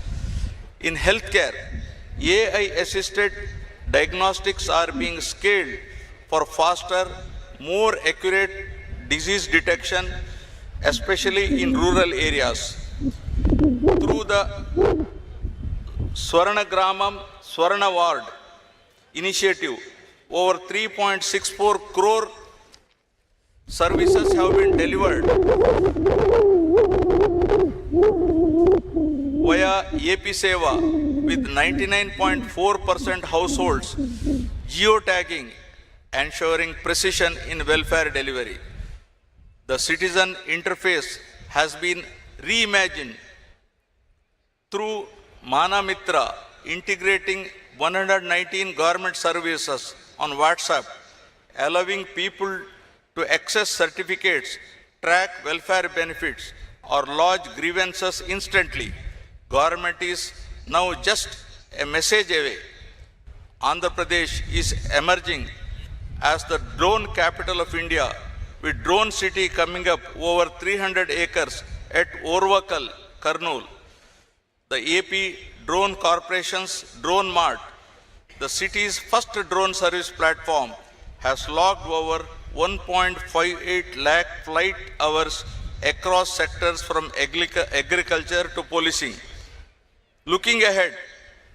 In healthcare, AI-assisted diagnostics are being scaled for faster, more accurate disease detection, especially in rural areas. Through the Swarna Gramam, Swarna Ward initiative, over 3.64 crore services have been delivered via AP Seva with 99.4% households geotagging, ensuring precision in welfare delivery. The citizen interface has been reimagined through Mana Mitra, integrating 119 government services on WhatsApp, allowing people to access certificates, track welfare benefits, or lodge grievances instantly. Government is now just a message away. Andhra Pradesh is emerging as the drone capital of India, with Drone City coming up over 300 acres at Orvakal, Kurnool. The AP Drone Corporation's Drone Mart, the city's first drone service platform, has logged over 1.58 lakh flight hours across sectors from agriculture to policing. Looking ahead,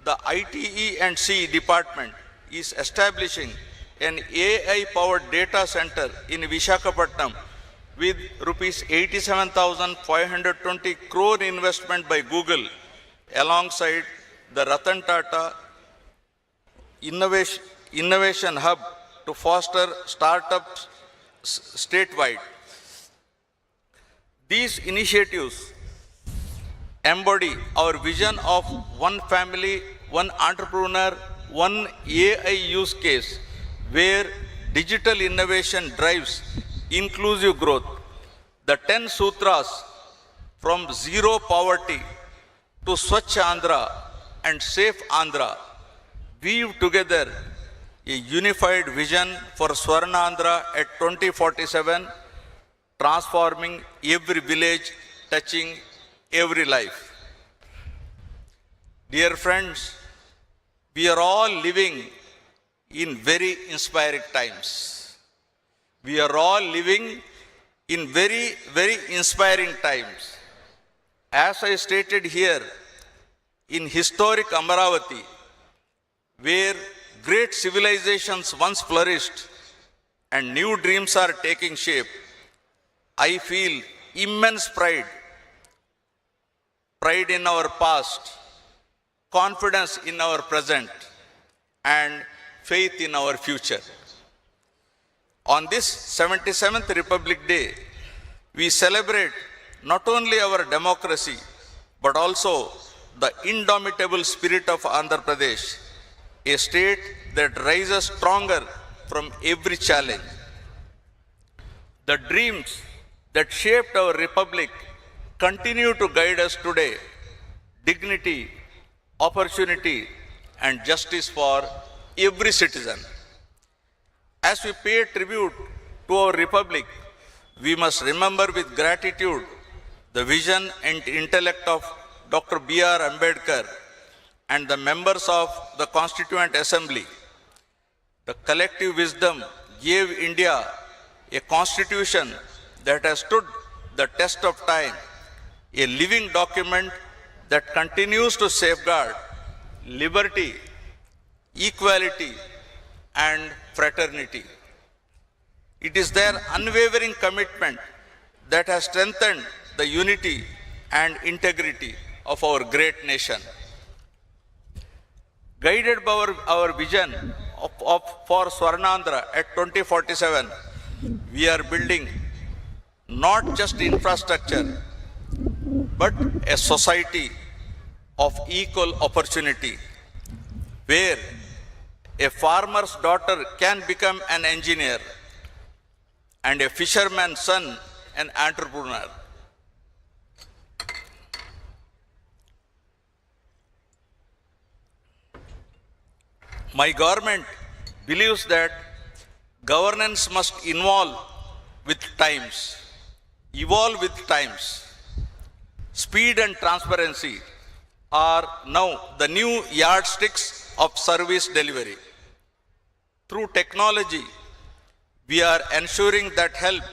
the ITE&C department is establishing an AI-powered data center in Visakhapatnam with rupees 87,520 crore investment by Google, alongside the Ratan Tata Innovation Hub to foster startups statewide. These initiatives embody our vision of one family, one entrepreneur, one AI use case where digital innovation drives inclusive growth. The 10 sutras from zero poverty to Swachh Andhra and Safe Andhra weave together a unified vision for Swarna Andhra at 2047, transforming every village, touching every life. Dear friends, we are all living in very inspiring times. We are all living in very, very inspiring times. As I stated here, in historic Amaravati, where great civilizations once flourished and new dreams are taking shape, I feel immense pride in our past, confidence in our present, and faith in our future. On this 77th Republic Day, we celebrate not only our democracy, but also the indomitable spirit of Andhra Pradesh, a state that rises stronger from every challenge. The dreams that shaped our republic continue to guide us today: dignity, opportunity, and justice for every citizen. As we pay tribute to our republic, we must remember with gratitude the vision and intellect of Dr. B.R. Ambedkar and the members of the Constituent Assembly. The collective wisdom gave India a constitution that has stood the test of time, a living document that continues to safeguard liberty, equality, and fraternity. It is their unwavering commitment that has strengthened the unity and integrity of our great nation. Guided by our vision for Swarnandhra at 2047, we are building not just infrastructure, but a society of equal opportunity, where a farmer's daughter can become an engineer and a fisherman's son an entrepreneur. My government believes that governance must evolve with times. Speed and transparency are now the new yardsticks of service delivery. Through technology, we are ensuring that help,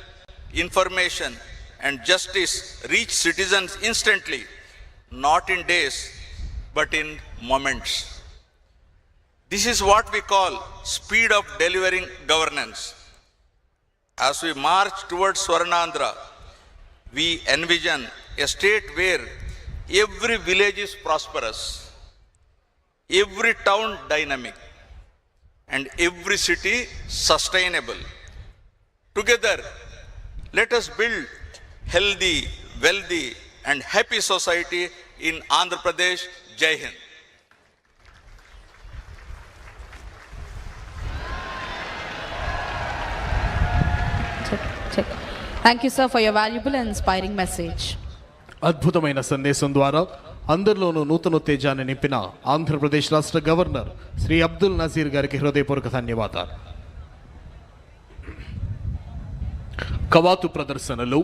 information, and justice reach citizens instantly, not in days, but in moments. This is what we call speed of delivering governance. As we march towards Swarnandhra, we envision a state where every village is prosperous, every town dynamic, and every city sustainable. Together, let us build healthy, wealthy, and happy society in Andhra Pradesh. Jai Hind. Check. Thank you, sir, for your valuable and inspiring message. అద్భుతమైన సందేశం ద్వారా అందరిలోనూ నూతనోత్తేజాన్ని నింపిన ఆంధ్రప్రదేశ్ రాష్ట్ర governor Shri Abdul Nazir గారికి హృదయపూర్వక ధన్యవాదాలు. కవాతు ప్రదర్శనలో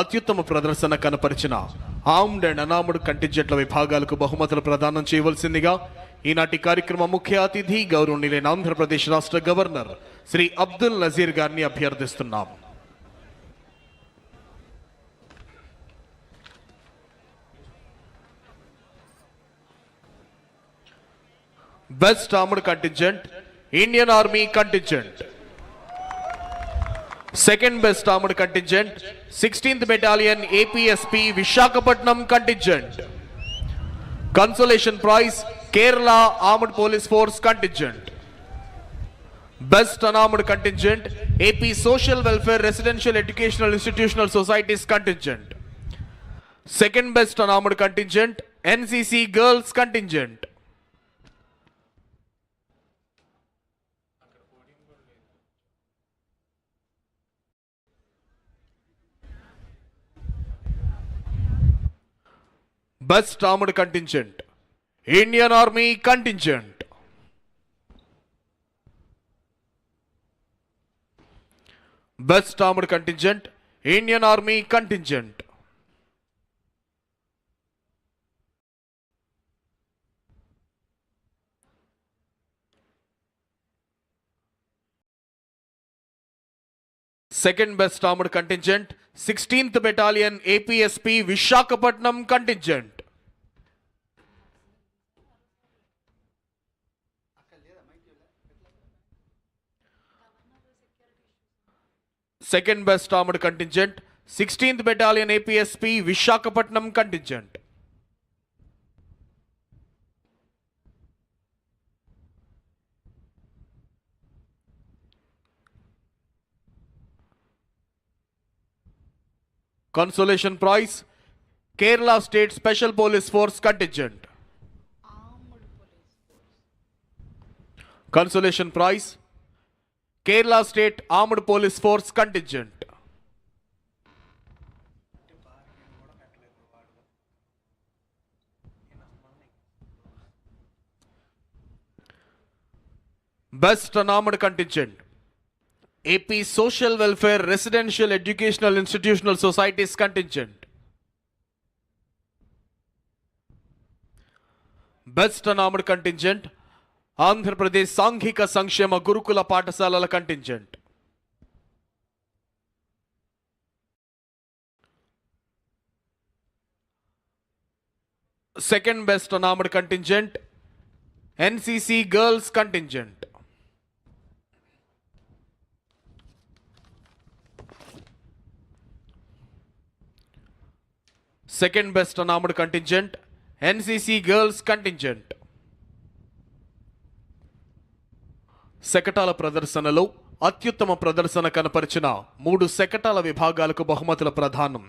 అత్యుత్తమ ప్రదర్శన కనపరిచిన ఆర్మ్డ్ అండ్ అనార్మ్డ్ కంటింజెంట్ల విభాగాలకు బహుమతులు ప్రదానం చేయవలసిందిగా ఈనాటి కార్యక్రమ ముఖ్య అతిథి గౌరవనీయులైన ఆంధ్రప్రదేశ్ రాష్ట్ర గవర్నర్ శ్రీ అబ్దుల్ నజీర్ గారిని అభ్యర్థిస్తున్నాం. Best Armored Contingent, Indian Army Contingent. Second Best Armored Contingent, 16th Battalion APSP Vishakhapatnam Contingent. Consolation Prize, Kerala Armored Police Force Contingent. Best unarmed contingent, AP Social Welfare Residential Educational Institutional Societies contingent. Second best unarmed contingent, NCC Girls contingent. Best armed contingent, Indian Army contingent. Best armed contingent, Indian Army contingent. Second best armed contingent, 16th Battalion APSP Vishakhapatnam contingent. Second best armed contingent, 16th Battalion APSP Vishakhapatnam contingent. Consolation prize, Kerala State Special Police Force contingent. Consolation prize, Kerala State Armed Police Force contingent. Best unarmed contingent, AP Social Welfare Residential Educational Institutional Societies contingent. Best unarmed contingent, Andhra Pradesh Sanghika Sankshema Gurukula Paఠశాలల contingent. Second best unarmed contingent, NCC Girls contingent. Second best unarmed contingent, NCC Girls contingent. శకటాల ప్రదర్శనలో అత్యుత్తమ ప్రదర్శన కనపరిచిన 3 శకటాల విభాగాలకు బహుమతుల ప్రదానం.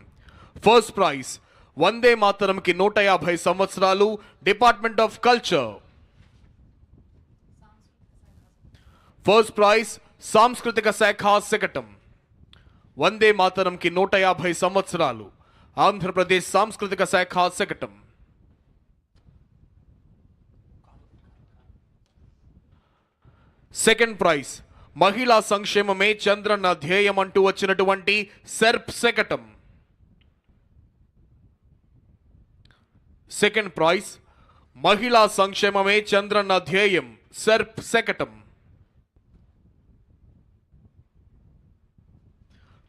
First prize, వందే మాతరంకి 150 సంవత్సరాలు, department of culture. First prize, సాంస్కృతిక శాఖ శకటం. వందే మాతరంకి 150 సంవత్సరాలు, ఆంధ్రప్రదేశ్ సాంస్కృతిక శాఖ శకటం. సెకండ్ ప్రైజ్, మహిళా సంక్షేమమే చంద్రన్న ధ్యేయం అంటూ వచ్చినటువంటి సెర్ప్ శకటం. సెకండ్ ప్రైజ్, మహిళా సంక్షేమమే చంద్రన్న ధ్యేయం, సెర్ప్ శకటం.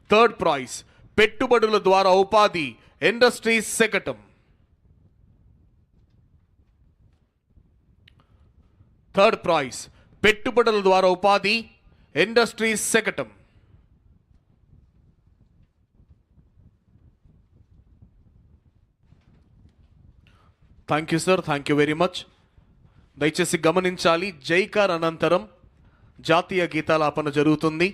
థర్డ్ ప్రైజ్, పెట్టుబడుల ద్వారా ఉపాధి, ఇండస్ట్రీస్ శకటం. థర్డ్ ప్రైజ్, పెట్టుబడుల ద్వారా ఉపాధి, ఇండస్ట్రీస్ శకటం. Thank you sir, thank you very much. దయచేసి గమనించాలి, జైకార్ అనంతరం జాతీయ గీతాలాపన జరుగుతుంది.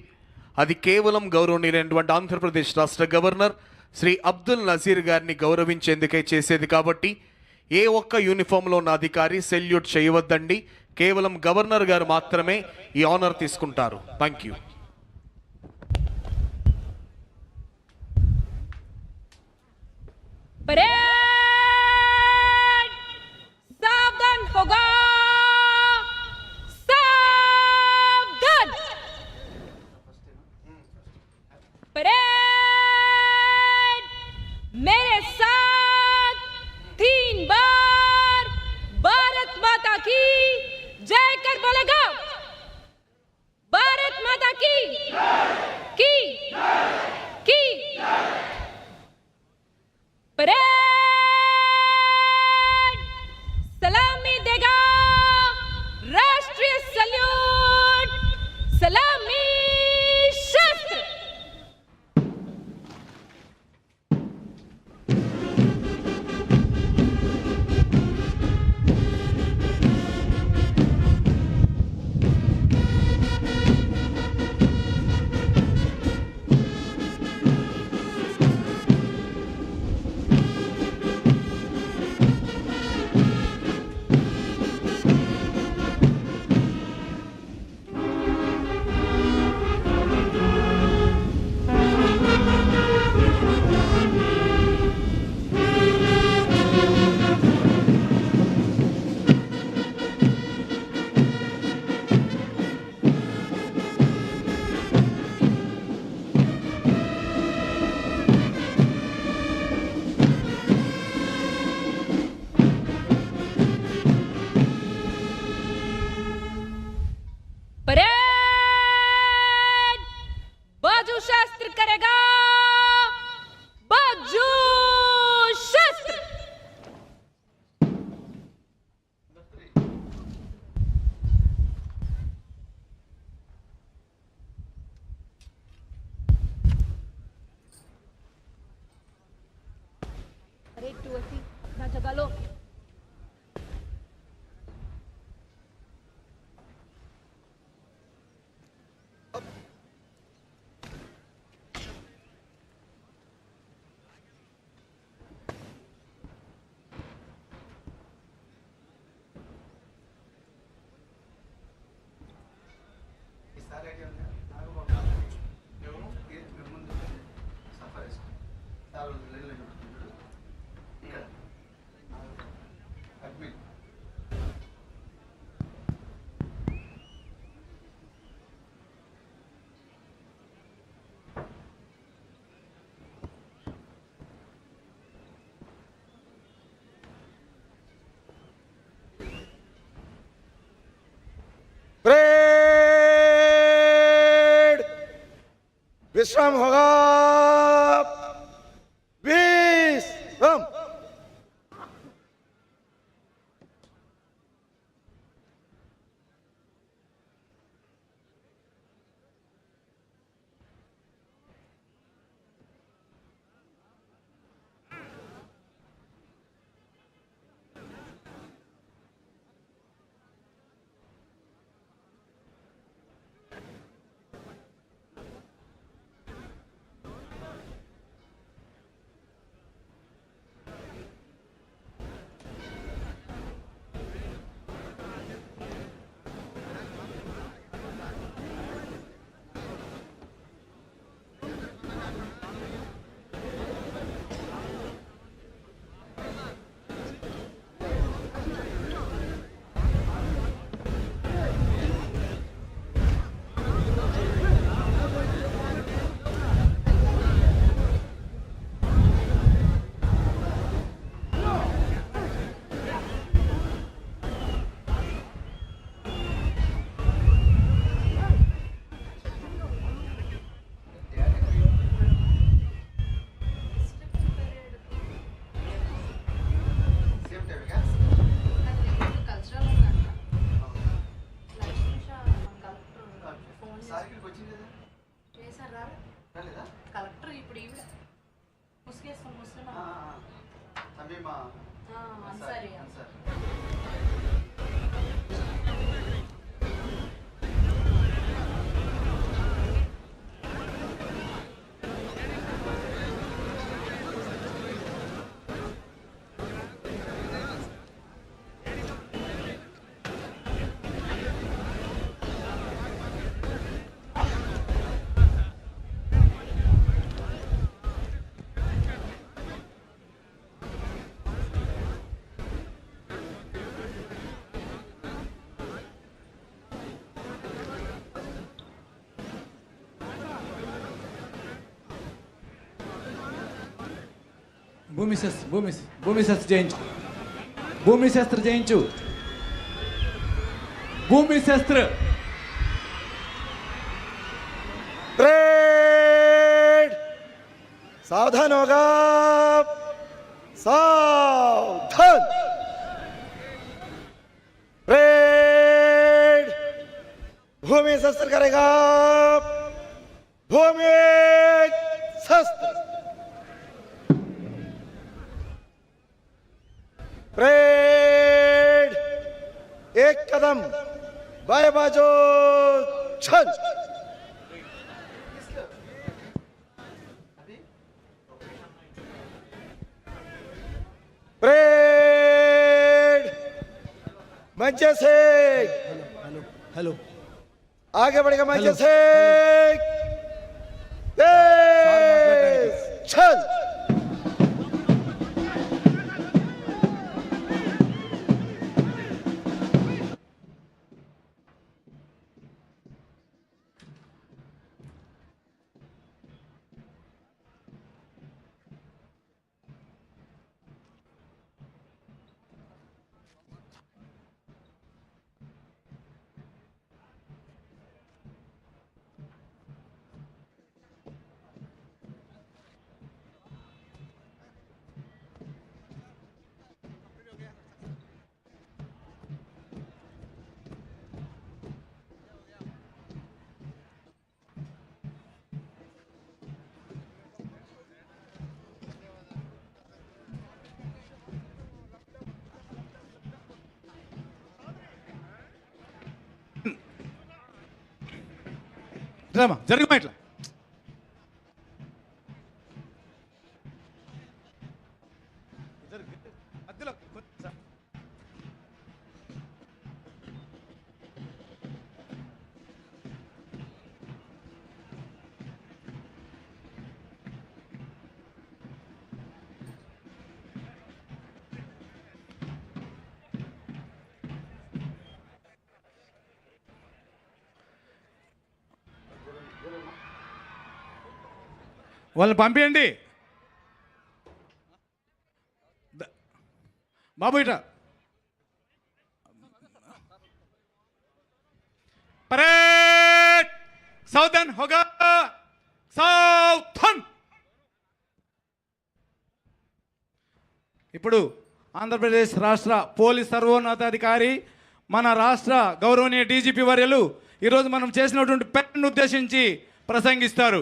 అది కేవలం గౌరవనీయులైనటువంటి ఆంధ్రప్రదేశ్ రాష్ట్ర గవర్నర్ శ్రీ అబ్దుల్ నజీర్ గారిని గౌరవించేందుకే చేసేది కాబట్టి ఏ ఒక్క యూనిఫామ్లో ఉన్న అధికారి సెల్యూట్ చేయవద్దండి. కేవలం గవర్నర్ గారు మాత్రమే ఈ ఆనర్ తీసుకుంటారు. Thank you. सावधान होगा, सावधान. परेड मेरे साथ 3 बार भारत माता की जय कर बोलेगा. भारत माता की की परेड विश्राम होगा। विश्राम। కలెక్టర్ ఇప్పుడు ఈవిడ ముసుగేసుకొని ముస్తున్నా సరే భూమి శస్త్ర చేయించు. భూమి శస్త్ర చేయించు. భూమి శస్త్ర. परेड सावधान होगा। सावधान। परेड भूमि शस्त्र करेगा। भूमि शस्त्र। परेड एक कदम बाएं बाजू चल। परेड मंचे से हेलो आगे बढ़ेगा। मंचे हेलो। से तेज चल। రామా జరుగుమా ఇట్లా. మధ్యలో వాళ్ళని పంపించండి. బాబు ఇట పరేడ్ సావధాన్ హోగా. ఇప్పుడు ఆంధ్రప్రదేశ్ రాష్ట్ర పోలీస్ సర్వోన్నతాధికారి మన రాష్ట్ర గౌరవనీయ డీజీపీ వర్యులు ఈరోజు మనం చేసినటువంటి పెన్ను ఉద్దేశించి ప్రసంగిస్తారు.